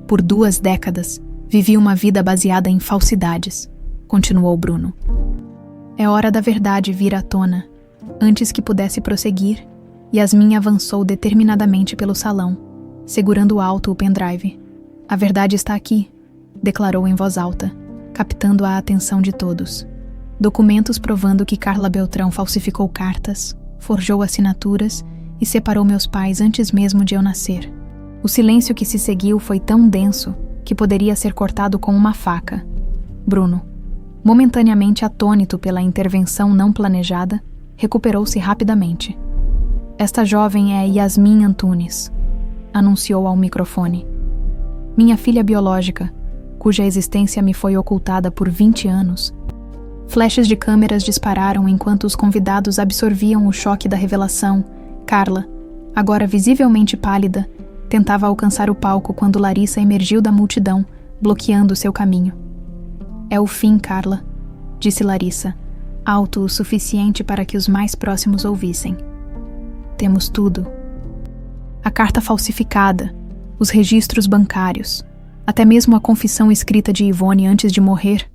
Por 2 décadas, vivi uma vida baseada em falsidades, continuou Bruno. É hora da verdade vir à tona. Antes que pudesse prosseguir, Yasmin avançou determinadamente pelo salão, segurando alto o pendrive. A verdade está aqui, declarou em voz alta, captando a atenção de todos. Documentos provando que Carla Beltrão falsificou cartas, forjou assinaturas e separou meus pais antes mesmo de eu nascer. O silêncio que se seguiu foi tão denso que poderia ser cortado com uma faca. Bruno, momentaneamente atônito pela intervenção não planejada, recuperou-se rapidamente. Esta jovem é Yasmin Antunes, anunciou ao microfone. Minha filha biológica, cuja existência me foi ocultada por 20 anos. Flashes de câmeras dispararam enquanto os convidados absorviam o choque da revelação. Carla, agora visivelmente pálida, tentava alcançar o palco quando Larissa emergiu da multidão, bloqueando seu caminho. É o fim, Carla, disse Larissa, alto o suficiente para que os mais próximos ouvissem. Temos tudo. A carta falsificada, os registros bancários, até mesmo a confissão escrita de Ivone antes de morrer.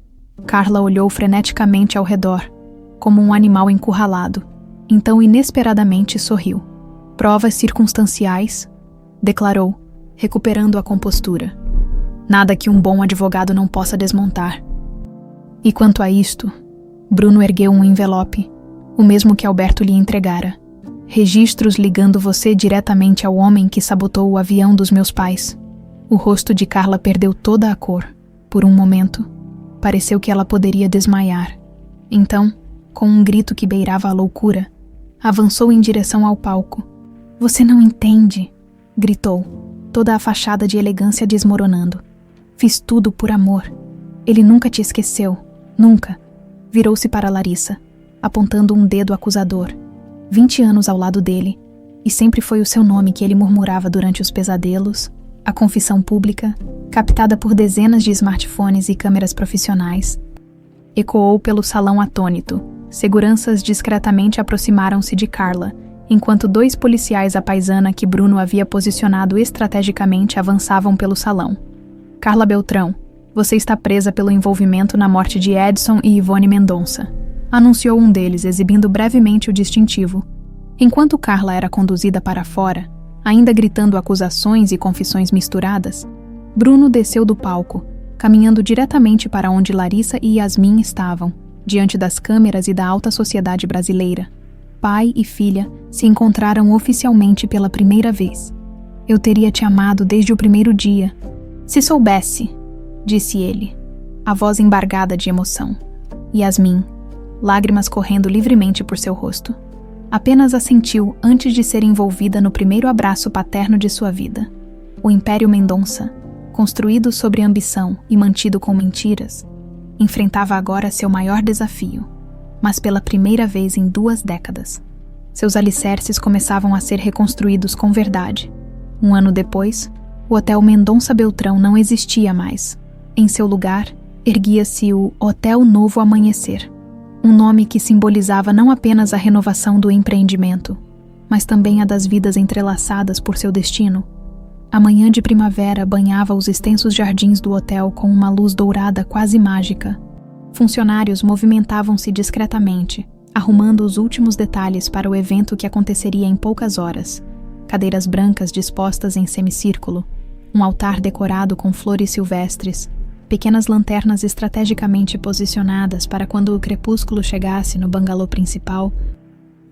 Carla olhou freneticamente ao redor, como um animal encurralado. Então, inesperadamente, sorriu. Provas circunstanciais, declarou, recuperando a compostura. Nada que um bom advogado não possa desmontar. E quanto a isto, Bruno ergueu um envelope, o mesmo que Alberto lhe entregara. Registros ligando você diretamente ao homem que sabotou o avião dos meus pais. O rosto de Carla perdeu toda a cor. Por um momento, pareceu que ela poderia desmaiar. Então, com um grito que beirava a loucura, avançou em direção ao palco. Você não entende, gritou, toda a fachada de elegância desmoronando. Fiz tudo por amor. Ele nunca te esqueceu, nunca. Virou-se para Larissa, apontando um dedo acusador. 20 anos ao lado dele, e sempre foi o seu nome que ele murmurava durante os pesadelos, a confissão pública, captada por dezenas de smartphones e câmeras profissionais. Ecoou pelo salão atônito. Seguranças discretamente aproximaram-se de Carla, enquanto 2 policiais à paisana que Bruno havia posicionado estrategicamente avançavam pelo salão. Carla Beltrão, você está presa pelo envolvimento na morte de Edson e Ivone Mendonça, anunciou um deles, exibindo brevemente o distintivo. Enquanto Carla era conduzida para fora, ainda gritando acusações e confissões misturadas, Bruno desceu do palco, caminhando diretamente para onde Larissa e Yasmin estavam, diante das câmeras e da alta sociedade brasileira. Pai e filha se encontraram oficialmente pela primeira vez. Eu teria te amado desde o primeiro dia. Se soubesse, disse ele, a voz embargada de emoção. Yasmin, lágrimas correndo livremente por seu rosto, apenas assentiu antes de ser envolvida no primeiro abraço paterno de sua vida. O Império Mendonça, construído sobre ambição e mantido com mentiras, enfrentava agora seu maior desafio, mas pela primeira vez em 2 décadas. Seus alicerces começavam a ser reconstruídos com verdade. 1 ano depois, o Hotel Mendonça Beltrão não existia mais. Em seu lugar, erguia-se o Hotel Novo Amanhecer, um nome que simbolizava não apenas a renovação do empreendimento, mas também a das vidas entrelaçadas por seu destino. A manhã de primavera banhava os extensos jardins do hotel com uma luz dourada quase mágica. Funcionários movimentavam-se discretamente, arrumando os últimos detalhes para o evento que aconteceria em poucas horas. Cadeiras brancas dispostas em semicírculo, um altar decorado com flores silvestres, pequenas lanternas estrategicamente posicionadas para quando o crepúsculo chegasse no bangalô principal.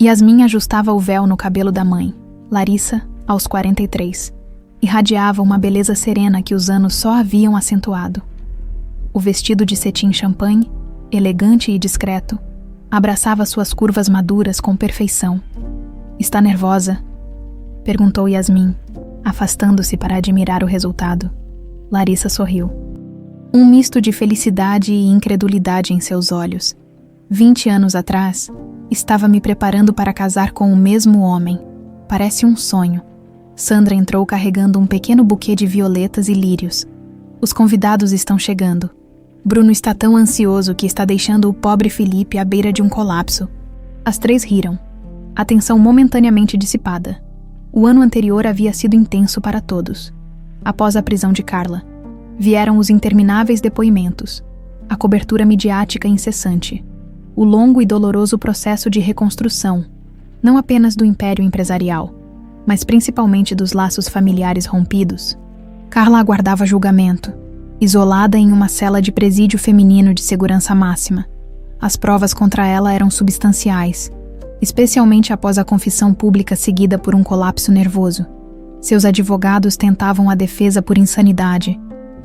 Yasmin ajustava o véu no cabelo da mãe, Larissa, aos 43. Irradiava uma beleza serena que os anos só haviam acentuado. O vestido de cetim champanhe, elegante e discreto, abraçava suas curvas maduras com perfeição. Está nervosa? Perguntou Yasmin, afastando-se para admirar o resultado. Larissa sorriu. Um misto de felicidade e incredulidade em seus olhos. 20 anos atrás, estava me preparando para casar com o mesmo homem. Parece um sonho. Sandra entrou carregando um pequeno buquê de violetas e lírios. Os convidados estão chegando. Bruno está tão ansioso que está deixando o pobre Felipe à beira de um colapso. As 3 riram. A tensão momentaneamente dissipada. O ano anterior havia sido intenso para todos. Após a prisão de Carla, vieram os intermináveis depoimentos, a cobertura midiática incessante, o longo e doloroso processo de reconstrução, não apenas do império empresarial, mas principalmente dos laços familiares rompidos. Carla aguardava julgamento, isolada em uma cela de presídio feminino de segurança máxima. As provas contra ela eram substanciais, especialmente após a confissão pública seguida por um colapso nervoso. Seus advogados tentavam a defesa por insanidade,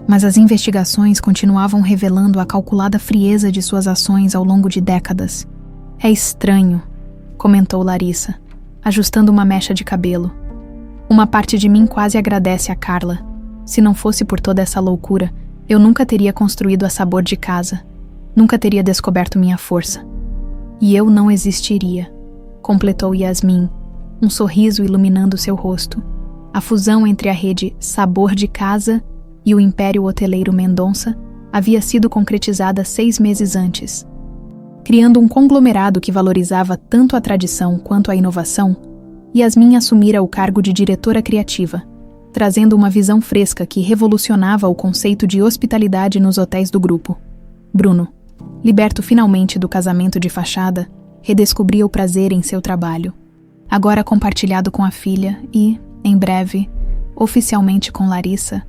mas as investigações continuavam revelando a calculada frieza de suas ações ao longo de décadas. É estranho, comentou Larissa, ajustando uma mecha de cabelo. Uma parte de mim quase agradece a Carla. Se não fosse por toda essa loucura, eu nunca teria construído a Sabor de casa. Nunca teria descoberto minha força. E eu não existiria, completou Yasmin, um sorriso iluminando seu rosto. A fusão entre a rede Sabor de Casa e o Império Hoteleiro Mendonça havia sido concretizada 6 meses antes. Criando um conglomerado que valorizava tanto a tradição quanto a inovação, Yasmin assumira o cargo de diretora criativa, trazendo uma visão fresca que revolucionava o conceito de hospitalidade nos hotéis do grupo. Bruno, Liberto finalmente do casamento de fachada, redescobria o prazer em seu trabalho, agora compartilhado com a filha e, em breve, oficialmente com Larissa.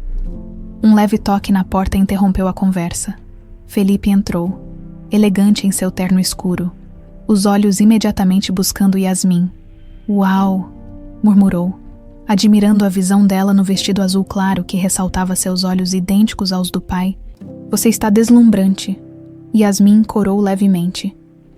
Um leve toque na porta interrompeu a conversa. Felipe entrou, elegante em seu terno escuro, os olhos imediatamente buscando Yasmin. "Uau!" murmurou, admirando a visão dela no vestido azul claro que ressaltava seus olhos idênticos aos do pai. "Você está deslumbrante." Yasmin corou levemente.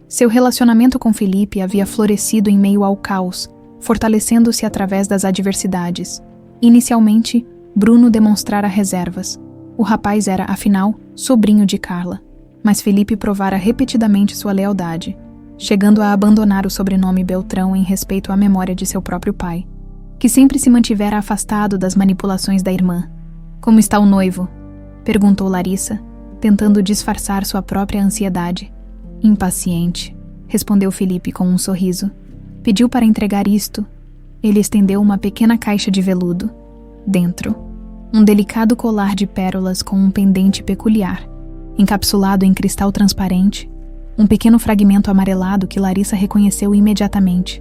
Seu relacionamento com Felipe havia florescido em meio ao caos, fortalecendo-se através das adversidades. Inicialmente, Bruno demonstrara reservas. O rapaz era, afinal, sobrinho de Carla, mas Felipe provara repetidamente sua lealdade, chegando a abandonar o sobrenome Beltrão em respeito à memória de seu próprio pai, que sempre se mantivera afastado das manipulações da irmã. "Como está o noivo?" perguntou Larissa, tentando disfarçar sua própria ansiedade. "Impaciente", respondeu Felipe com um sorriso. "Pediu para entregar isto." Ele estendeu uma pequena caixa de veludo. Dentro, um delicado colar de pérolas com um pendente peculiar, encapsulado em cristal transparente, um pequeno fragmento amarelado que Larissa reconheceu imediatamente.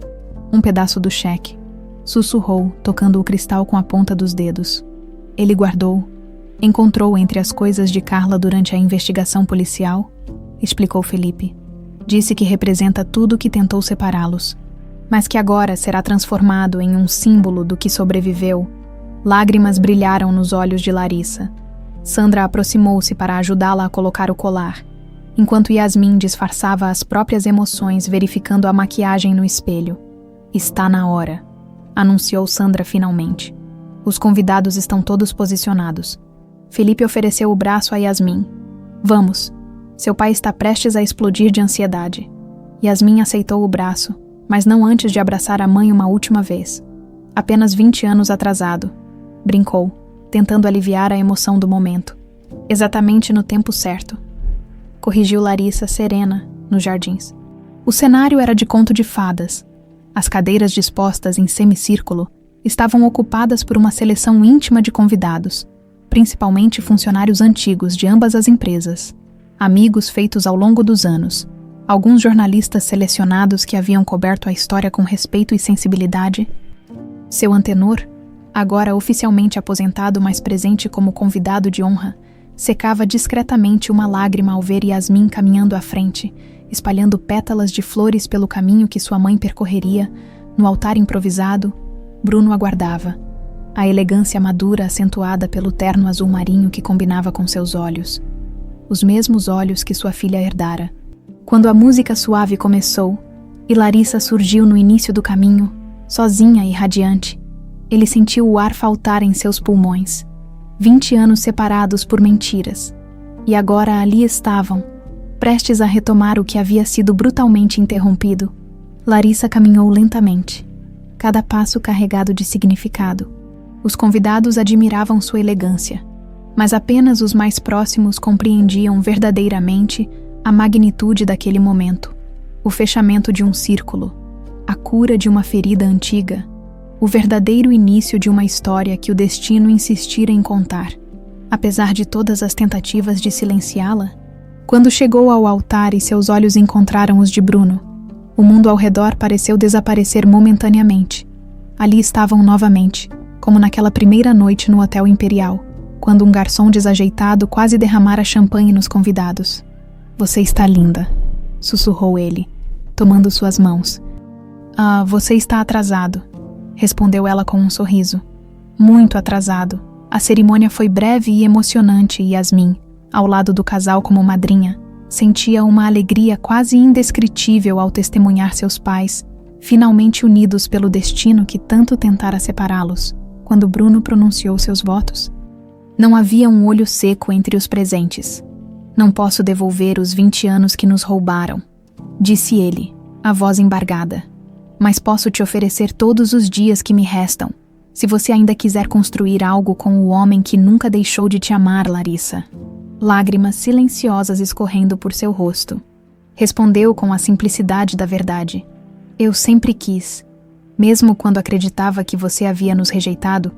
Um pedaço do cheque. Sussurrou, tocando o cristal com a ponta dos dedos. Ele guardou. Encontrou entre as coisas de Carla durante a investigação policial, explicou Felipe. Disse que representa tudo que tentou separá-los, mas que agora será transformado em um símbolo do que sobreviveu. Lágrimas brilharam nos olhos de Larissa. Sandra aproximou-se para ajudá-la a colocar o colar, enquanto Yasmin disfarçava as próprias emoções verificando a maquiagem no espelho. "Está na hora", anunciou Sandra finalmente. "Os convidados estão todos posicionados." Felipe ofereceu o braço a Yasmin. "Vamos. Seu pai está prestes a explodir de ansiedade." Yasmin aceitou o braço, mas não antes de abraçar a mãe uma última vez. "Apenas 20 anos atrasado", brincou, tentando aliviar a emoção do momento. "Exatamente no tempo certo", corrigiu Larissa serena, nos jardins. O cenário era de conto de fadas. As cadeiras dispostas em semicírculo estavam ocupadas por uma seleção íntima de convidados, principalmente funcionários antigos de ambas as empresas, amigos feitos ao longo dos anos, alguns jornalistas selecionados que haviam coberto a história com respeito e sensibilidade. Seu antenor, agora oficialmente aposentado mas presente como convidado de honra, secava discretamente uma lágrima ao ver Yasmin caminhando à frente, espalhando pétalas de flores pelo caminho que sua mãe percorreria. No altar improvisado, Bruno aguardava, a elegância madura acentuada pelo terno azul marinho que combinava com seus olhos. Os mesmos olhos que sua filha herdara. Quando a música suave começou, e Larissa surgiu no início do caminho, sozinha e radiante, ele sentiu o ar faltar em seus pulmões. 20 anos separados por mentiras. E agora ali estavam, prestes a retomar o que havia sido brutalmente interrompido. Larissa caminhou lentamente, cada passo carregado de significado. Os convidados admiravam sua elegância, mas apenas os mais próximos compreendiam verdadeiramente a magnitude daquele momento. O fechamento de um círculo, a cura de uma ferida antiga, o verdadeiro início de uma história que o destino insistira em contar, apesar de todas as tentativas de silenciá-la. Quando chegou ao altar e seus olhos encontraram os de Bruno, o mundo ao redor pareceu desaparecer momentaneamente. Ali estavam novamente, como naquela primeira noite no Hotel Imperial, quando um garçom desajeitado quase derramara champanhe nos convidados. "Você está linda", sussurrou ele, tomando suas mãos. "Ah, você está atrasado", respondeu ela com um sorriso. "Muito atrasado." A cerimônia foi breve e emocionante e Yasmin, ao lado do casal como madrinha, sentia uma alegria quase indescritível ao testemunhar seus pais, finalmente unidos pelo destino que tanto tentara separá-los. Quando Bruno pronunciou seus votos, não havia um olho seco entre os presentes. "Não posso devolver os 20 anos que nos roubaram", disse ele, a voz embargada. "Mas posso te oferecer todos os dias que me restam, se você ainda quiser construir algo com o homem que nunca deixou de te amar, Larissa." Lágrimas silenciosas escorrendo por seu rosto. Respondeu com a simplicidade da verdade. "Eu sempre quis. Mesmo quando acreditava que você havia nos rejeitado,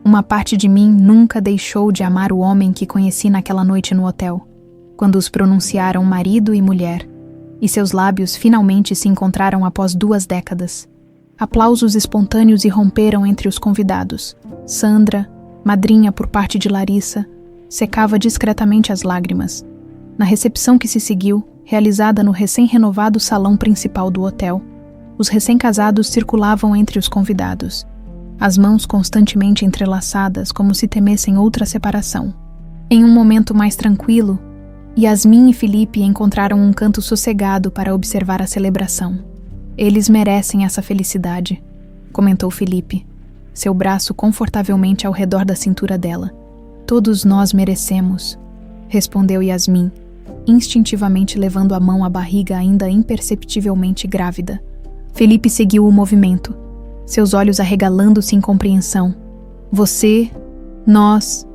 uma parte de mim nunca deixou de amar o homem que conheci naquela noite no hotel." quando os pronunciaram marido e mulher, e seus lábios finalmente se encontraram após 2 décadas. Aplausos espontâneos irromperam entre os convidados. Sandra, madrinha por parte de Larissa, secava discretamente as lágrimas. Na recepção que se seguiu, realizada no recém-renovado salão principal do hotel, os recém-casados circulavam entre os convidados, as mãos constantemente entrelaçadas como se temessem outra separação. Em um momento mais tranquilo, Yasmin e Felipe encontraram um canto sossegado para observar a celebração. Eles merecem essa felicidade, comentou Felipe, seu braço confortavelmente ao redor da cintura dela. Todos nós merecemos, respondeu Yasmin, instintivamente levando a mão à barriga ainda imperceptivelmente grávida. Felipe seguiu o movimento, seus olhos arregalando-se em compreensão. Você, nós...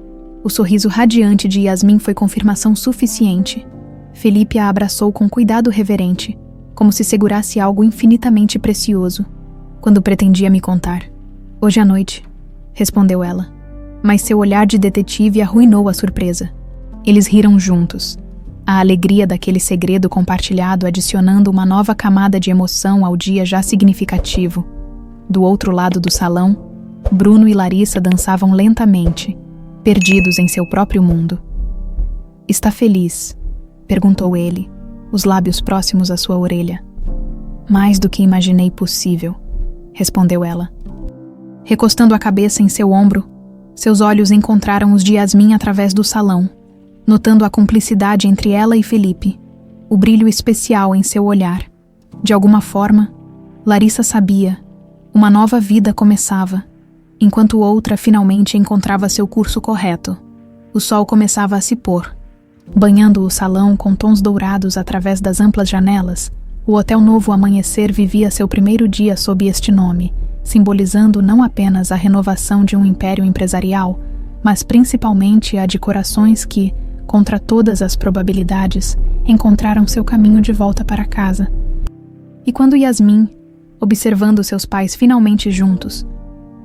O sorriso radiante de Yasmin foi confirmação suficiente. Felipe a abraçou com cuidado reverente, como se segurasse algo infinitamente precioso. Quando pretendia me contar? Hoje à noite, respondeu ela. Mas seu olhar de detetive arruinou a surpresa. Eles riram juntos, a alegria daquele segredo compartilhado adicionando uma nova camada de emoção ao dia já significativo. Do outro lado do salão, Bruno e Larissa dançavam lentamente, perdidos em seu próprio mundo. Está feliz? Perguntou ele, os lábios próximos à sua orelha. Mais do que imaginei possível, respondeu ela. Recostando a cabeça em seu ombro, seus olhos encontraram os de Yasmin através do salão, notando a cumplicidade entre ela e Felipe, o brilho especial em seu olhar. De alguma forma, Larissa sabia, uma nova vida começava, enquanto outra finalmente encontrava seu curso correto. O sol começava a se pôr, banhando o salão com tons dourados através das amplas janelas. O Hotel Novo Amanhecer vivia seu primeiro dia sob este nome, simbolizando não apenas a renovação de um império empresarial, mas principalmente a de corações que, contra todas as probabilidades, encontraram seu caminho de volta para casa. E quando Yasmin, observando seus pais finalmente juntos,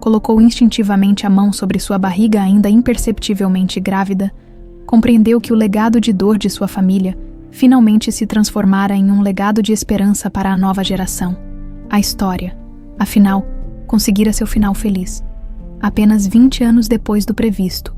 colocou instintivamente a mão sobre sua barriga ainda imperceptivelmente grávida, compreendeu que o legado de dor de sua família finalmente se transformara em um legado de esperança para a nova geração. A história, afinal, conseguira seu final feliz. Apenas 20 anos depois do previsto,